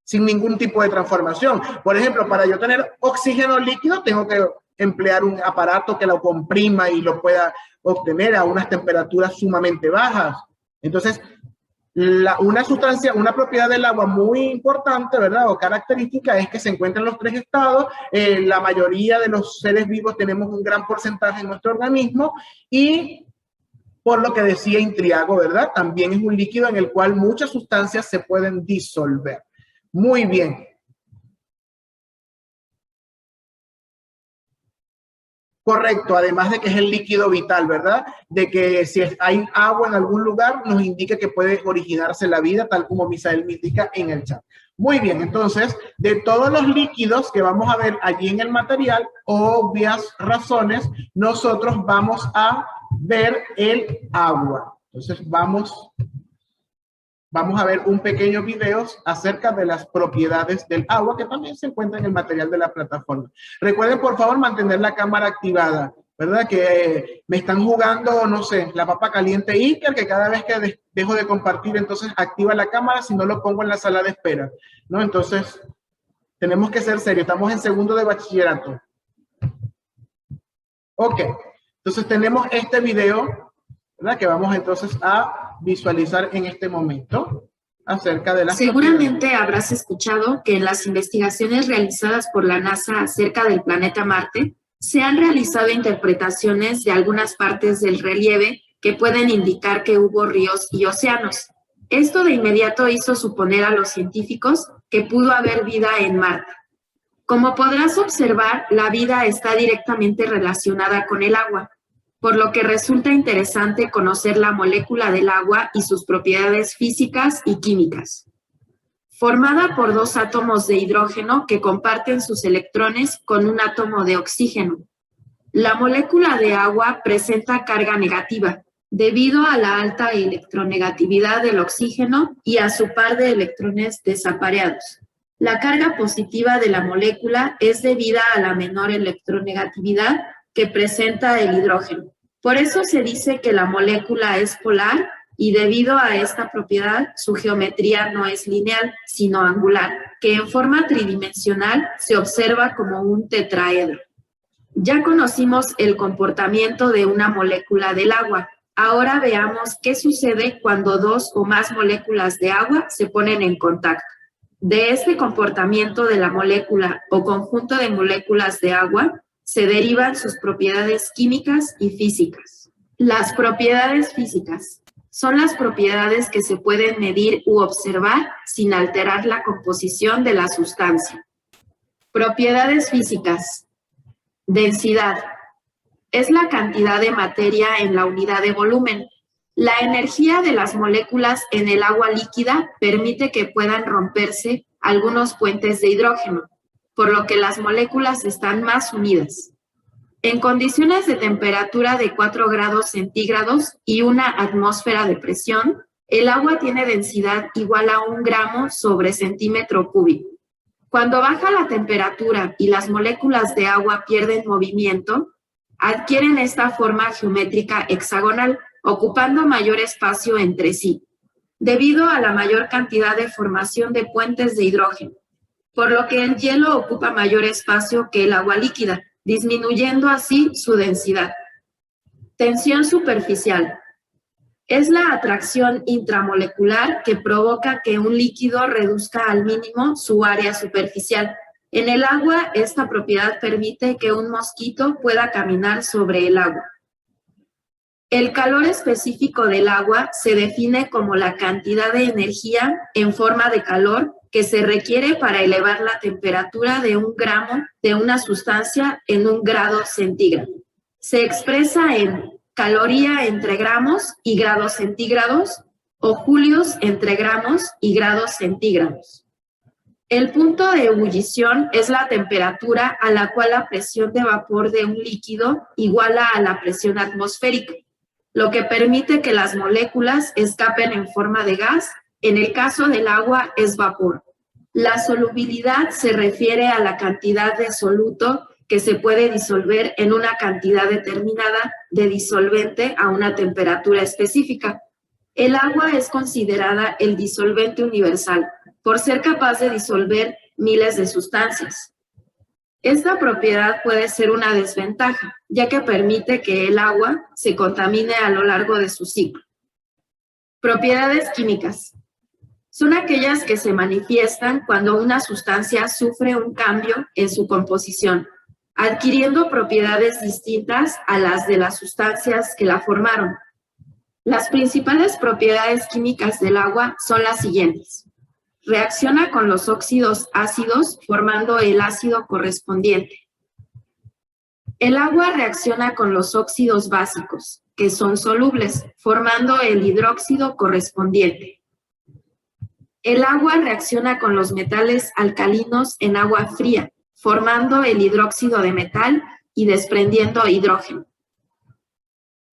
sin ningún tipo de transformación. Por ejemplo, para yo tener oxígeno líquido, tengo que emplear un aparato que lo comprima y lo pueda obtener a unas temperaturas sumamente bajas. Entonces, Una sustancia, una propiedad del agua muy importante, ¿verdad? O característica es que se encuentra en los 3 estados. La mayoría de los seres vivos tenemos un gran porcentaje en nuestro organismo y por lo que decía Intriago, ¿verdad? También es un líquido en el cual muchas sustancias se pueden disolver. Muy bien. Correcto, además de que es el líquido vital, ¿verdad? De que si hay agua en algún lugar, nos indica que puede originarse la vida, tal como Misael me indica en el chat. Muy bien, entonces, de todos los líquidos que vamos a ver allí en el material, obvias razones, nosotros vamos a ver el agua. Entonces, vamos a ver un pequeño video acerca de las propiedades del agua, que también se encuentra en el material de la plataforma. Recuerden, por favor, mantener la cámara activada, ¿verdad? Que me están jugando, no sé, la papa caliente Iker, que cada vez que dejo de compartir, entonces activa la cámara, si no lo pongo en la sala de espera, ¿no? Entonces, tenemos que ser serios, estamos en segundo de bachillerato. Ok, entonces tenemos este video, ¿verdad? Que vamos entonces a visualizar en este momento acerca de las Seguramente habrás escuchado que en las investigaciones realizadas por la NASA acerca del planeta Marte, se han realizado interpretaciones de algunas partes del relieve que pueden indicar que hubo ríos y océanos. Esto de inmediato hizo suponer a los científicos que pudo haber vida en Marte. Como podrás observar, la vida está directamente relacionada con el agua, por lo que resulta interesante conocer la molécula del agua y sus propiedades físicas y químicas. Formada por 2 átomos de hidrógeno que comparten sus electrones con un átomo de oxígeno. La molécula de agua presenta carga negativa, debido a la alta electronegatividad del oxígeno y a su par de electrones desapareados. La carga positiva de la molécula es debida a la menor electronegatividad que presenta el hidrógeno. Por eso se dice que la molécula es polar y debido a esta propiedad su geometría no es lineal, sino angular, que en forma tridimensional se observa como un tetraedro. Ya conocimos el comportamiento de una molécula del agua. Ahora veamos qué sucede cuando 2 o más moléculas de agua se ponen en contacto. De este comportamiento de la molécula o conjunto de moléculas de agua, se derivan sus propiedades químicas y físicas. Las propiedades físicas son las propiedades que se pueden medir u observar sin alterar la composición de la sustancia. Propiedades físicas. Densidad. Es la cantidad de materia en la unidad de volumen. La energía de las moléculas en el agua líquida permite que puedan romperse algunos puentes de hidrógeno, por lo que las moléculas están más unidas. En condiciones de temperatura de 4 grados centígrados y una atmósfera de presión, el agua tiene densidad igual a 1 gramo sobre centímetro cúbico. Cuando baja la temperatura y las moléculas de agua pierden movimiento, adquieren esta forma geométrica hexagonal, ocupando mayor espacio entre sí, debido a la mayor cantidad de formación de puentes de hidrógeno, por lo que el hielo ocupa mayor espacio que el agua líquida, disminuyendo así su densidad. Tensión superficial. Es la atracción intramolecular que provoca que un líquido reduzca al mínimo su área superficial. En el agua, esta propiedad permite que un mosquito pueda caminar sobre el agua. El calor específico del agua se define como la cantidad de energía en forma de calor que se requiere para elevar la temperatura de 1 gramo de una sustancia en 1 grado centígrado. Se expresa en caloría entre gramos y grados centígrados o julios entre gramos y grados centígrados. El punto de ebullición es la temperatura a la cual la presión de vapor de un líquido iguala a la presión atmosférica, lo que permite que las moléculas escapen en forma de gas. En el caso del agua es vapor. La solubilidad se refiere a la cantidad de soluto que se puede disolver en una cantidad determinada de disolvente a una temperatura específica. El agua es considerada el disolvente universal por ser capaz de disolver miles de sustancias. Esta propiedad puede ser una desventaja, ya que permite que el agua se contamine a lo largo de su ciclo. Propiedades químicas. Son aquellas que se manifiestan cuando una sustancia sufre un cambio en su composición, adquiriendo propiedades distintas a las de las sustancias que la formaron. Las principales propiedades químicas del agua son las siguientes. Reacciona con los óxidos ácidos formando el ácido correspondiente. El agua reacciona con los óxidos básicos, que son solubles, formando el hidróxido correspondiente. El agua reacciona con los metales alcalinos en agua fría, formando el hidróxido de metal y desprendiendo hidrógeno.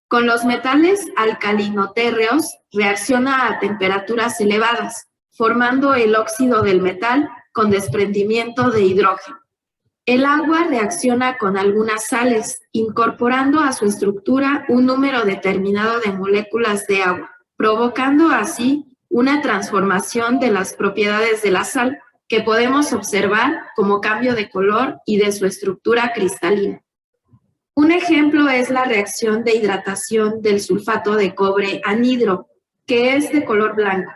Con los metales alcalinotérreos reacciona a temperaturas elevadas, formando el óxido del metal con desprendimiento de hidrógeno. El agua reacciona con algunas sales, incorporando a su estructura un número determinado de moléculas de agua, provocando así una transformación de las propiedades de la sal que podemos observar como cambio de color y de su estructura cristalina. Un ejemplo es la reacción de hidratación del sulfato de cobre anhidro, que es de color blanco,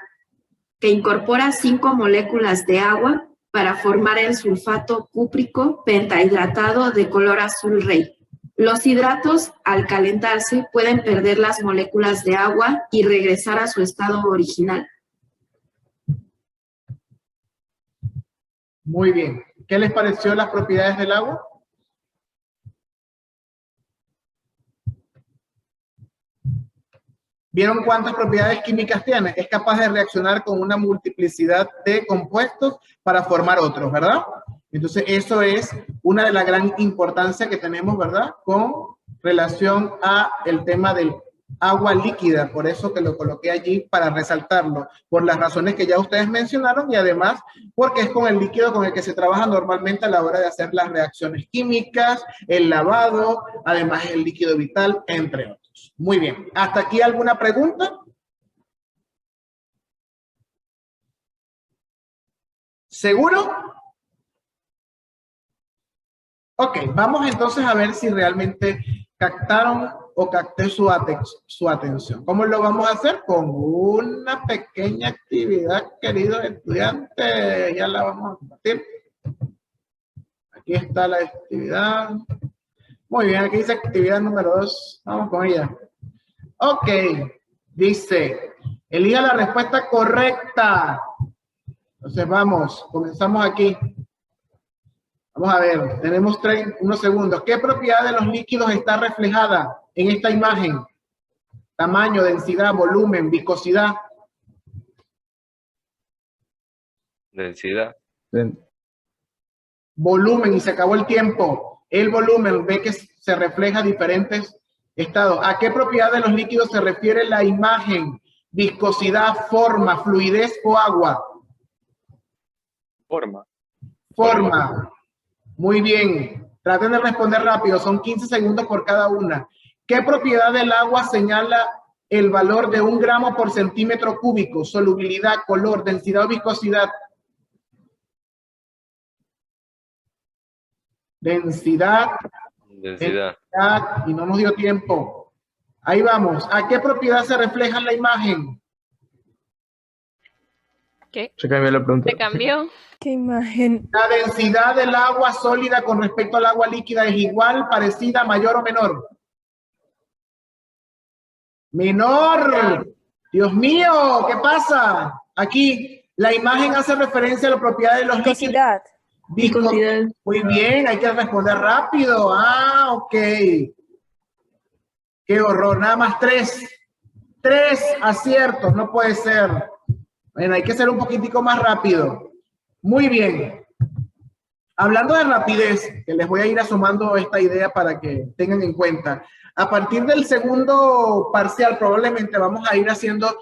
que incorpora 5 moléculas de agua para formar el sulfato cúprico pentahidratado de color azul rey. Los hidratos, al calentarse, pueden perder las moléculas de agua y regresar a su estado original. Muy bien. ¿Qué les pareció las propiedades del agua? ¿Vieron cuántas propiedades químicas tiene? Es capaz de reaccionar con una multiplicidad de compuestos para formar otros, ¿verdad? Entonces, eso es una de las gran importancia que tenemos, ¿verdad? Con relación a el tema del agua líquida. Por eso que lo coloqué allí para resaltarlo, por las razones que ya ustedes mencionaron y además porque es con el líquido con el que se trabaja normalmente a la hora de hacer las reacciones químicas, el lavado, además el líquido vital, entre otros. Muy bien. ¿Hasta aquí alguna pregunta? ¿Seguro? Ok, vamos entonces a ver si realmente captaron o capté su atención. ¿Cómo lo vamos a hacer? Con una pequeña actividad, queridos estudiantes. Ya la vamos a compartir. Aquí está la actividad. Muy bien, aquí dice actividad número 2. Vamos con ella. Ok, dice, elija la respuesta correcta. Entonces vamos, comenzamos aquí. Vamos a ver, tenemos unos segundos. ¿Qué propiedad de los líquidos está reflejada en esta imagen? Tamaño, densidad, volumen, viscosidad. Densidad. Volumen, y se acabó el tiempo. El volumen, ve que se refleja diferentes estados. ¿A qué propiedad de los líquidos se refiere la imagen? Viscosidad, forma, fluidez o agua. Forma. Forma. Muy bien. Traten de responder rápido. Son 15 segundos por cada una. ¿Qué propiedad del agua señala el valor de 1 gramo por centímetro cúbico? Solubilidad, color, densidad o viscosidad. Densidad. Densidad. Y no nos dio tiempo. Ahí vamos. ¿A qué propiedad se refleja en la imagen? ¿Qué? Se cambió la pregunta. ¿Se cambió? ¿Qué imagen? La densidad del agua sólida con respecto al agua líquida es igual, parecida, mayor o menor. Menor. Dios mío, ¿qué pasa? Aquí la imagen hace referencia a la propiedad de los líquidos. Viscosidad. Muy bien, hay que responder rápido. Ah, ok. Qué horror, nada más 3. 3 aciertos, no puede ser. Bueno, hay que ser un poquitico más rápido. Muy bien. Hablando de rapidez, que les voy a ir asomando esta idea para que tengan en cuenta. A partir del segundo parcial probablemente vamos a ir haciendo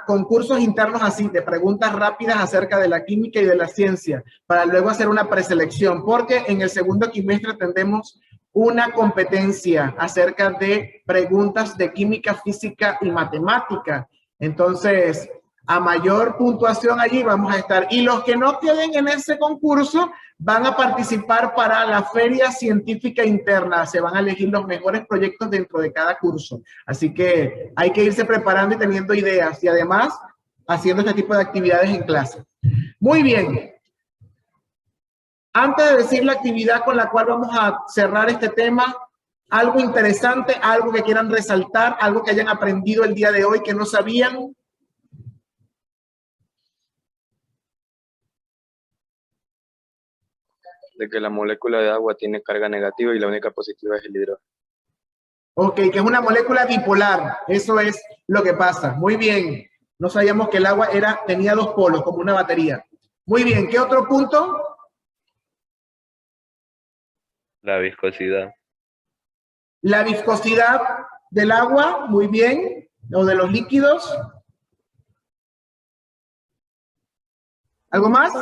concursos internos así, de preguntas rápidas acerca de la química y de la ciencia, para luego hacer una preselección, porque en el segundo quimestre tendremos una competencia acerca de preguntas de química, física y matemática. Entonces, A mayor puntuación allí vamos a estar. Y los que no queden en ese concurso van a participar para la feria científica interna. Se van a elegir los mejores proyectos dentro de cada curso. Así que hay que irse preparando y teniendo ideas y además haciendo este tipo de actividades en clase. Muy bien. Antes de decir la actividad con la cual vamos a cerrar este tema, algo interesante, algo que quieran resaltar, algo que hayan aprendido el día de hoy que no sabían. De que la molécula de agua tiene carga negativa y la única positiva es el hidrógeno. Ok, que es una molécula bipolar. Eso es lo que pasa. Muy bien. No sabíamos que el agua tenía dos polos, como una batería. Muy bien. ¿Qué otro punto? La viscosidad. La viscosidad del agua. Muy bien. O de los líquidos. ¿Algo más?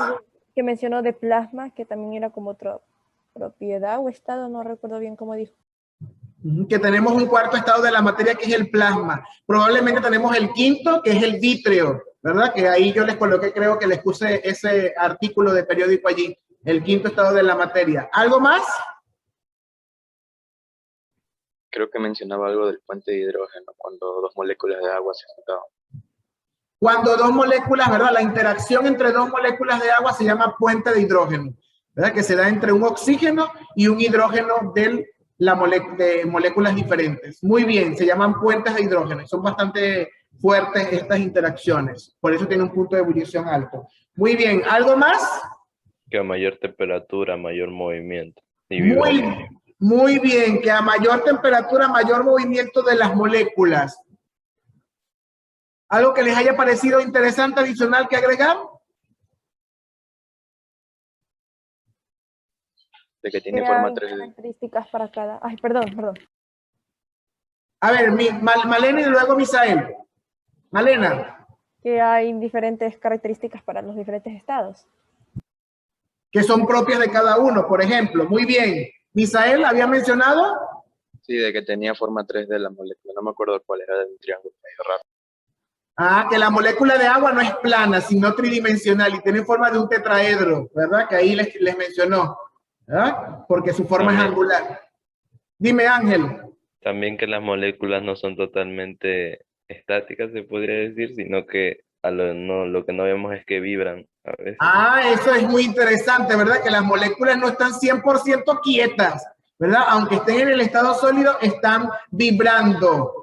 Que mencionó de plasma, que también era como otra propiedad o estado, no recuerdo bien cómo dijo. Que tenemos un cuarto estado de la materia que es el plasma. Probablemente tenemos el quinto, que es el vítreo, ¿verdad? Que ahí yo les coloqué, creo que les puse ese artículo de periódico allí, el quinto estado de la materia. ¿Algo más? Creo que mencionaba algo del puente de hidrógeno, cuando dos moléculas de agua se juntaban. Cuando dos moléculas, ¿verdad? La interacción entre dos moléculas de agua se llama puente de hidrógeno, ¿verdad? Que se da entre un oxígeno y un hidrógeno de moléculas diferentes. Muy bien, se llaman puentes de hidrógeno. Son bastante fuertes estas interacciones. Por eso tiene un punto de ebullición alto. Muy bien, ¿algo más? Que a mayor temperatura, mayor movimiento. Muy bien, que a mayor temperatura, mayor movimiento de las moléculas. ¿Algo que les haya parecido interesante, adicional que agregar? De que tiene forma 3D. Características para cada... Ay, perdón. A ver, Malena y luego Misael. Malena. Que hay diferentes características para los diferentes estados. Que son propias de cada uno, por ejemplo. Muy bien. Misael, ¿había mencionado? Sí, de que tenía forma 3D la molécula. No me acuerdo cuál era, de un triángulo medio raro. Ah, que la molécula de agua no es plana, sino tridimensional y tiene forma de un tetraedro, ¿verdad? Que ahí les mencionó, ¿verdad? Porque su forma es angular. Dime, Ángel. También que las moléculas no son totalmente estáticas, se podría decir, sino que lo que no vemos es que vibran a veces. Ah, eso es muy interesante, ¿verdad? Que las moléculas no están 100% quietas, ¿verdad? Aunque estén en el estado sólido, están vibrando.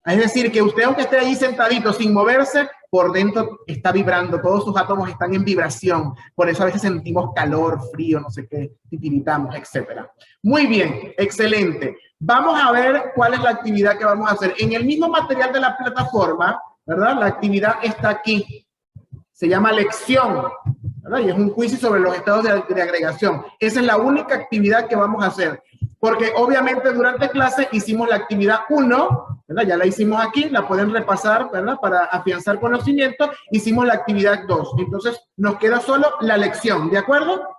Es decir, que usted, aunque esté ahí sentadito sin moverse, por dentro está vibrando, todos sus átomos están en vibración. Por eso a veces sentimos calor, frío, no sé qué, titiritamos, etc. Muy bien, excelente. Vamos a ver cuál es la actividad que vamos a hacer. En el mismo material de la plataforma, ¿verdad? La actividad está aquí. Se llama lección, ¿verdad? Y es un quiz sobre los estados de agregación. Esa es la única actividad que vamos a hacer. Porque obviamente durante clase hicimos la actividad 1, ¿verdad? Ya la hicimos aquí, la pueden repasar, ¿verdad? Para afianzar conocimiento. Hicimos la actividad 2. Entonces nos queda solo la lección, ¿de acuerdo?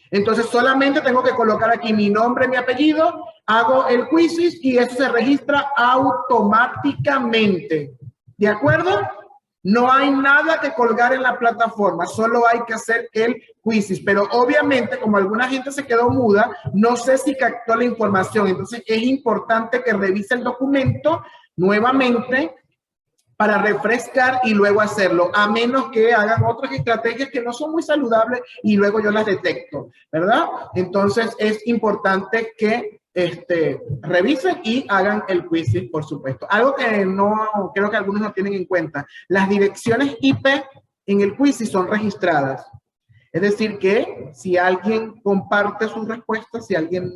Entonces solamente tengo que colocar aquí mi nombre, mi apellido, hago el quiz y eso se registra automáticamente. ¿De acuerdo? No hay nada que colgar en la plataforma, solo hay que hacer el quiz. Pero obviamente, como alguna gente se quedó muda, no sé si captó la información. Entonces es importante que revise el documento nuevamente para refrescar y luego hacerlo, a menos que hagan otras estrategias que no son muy saludables y luego yo las detecto, ¿verdad? Entonces es importante que revisen y hagan el quiz, por supuesto. Algo que no creo que algunos no tienen en cuenta, las direcciones IP en el quiz son registradas. Es decir que si alguien comparte sus respuestas, si alguien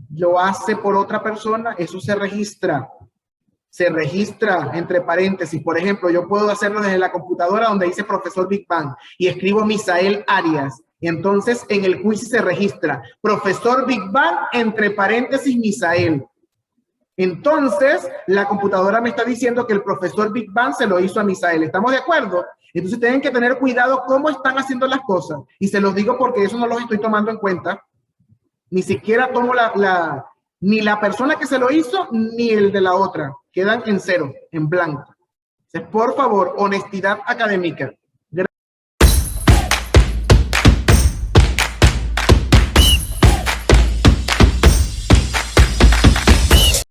lo hace por otra persona, eso se registra. Se registra entre paréntesis. Por ejemplo, yo puedo hacerlo desde la computadora donde dice profesor Big Bang y escribo Misael Arias. Y entonces en el quiz se registra profesor Big Bang entre paréntesis Misael. Entonces la computadora me está diciendo que el profesor Big Bang se lo hizo a Misael. ¿Estamos de acuerdo? Entonces tienen que tener cuidado cómo están haciendo las cosas. Y se los digo porque eso no los estoy tomando en cuenta. Ni siquiera tomo ni la persona que se lo hizo, ni el de la otra. Quedan en cero, en blanco. Entonces, por favor, honestidad académica.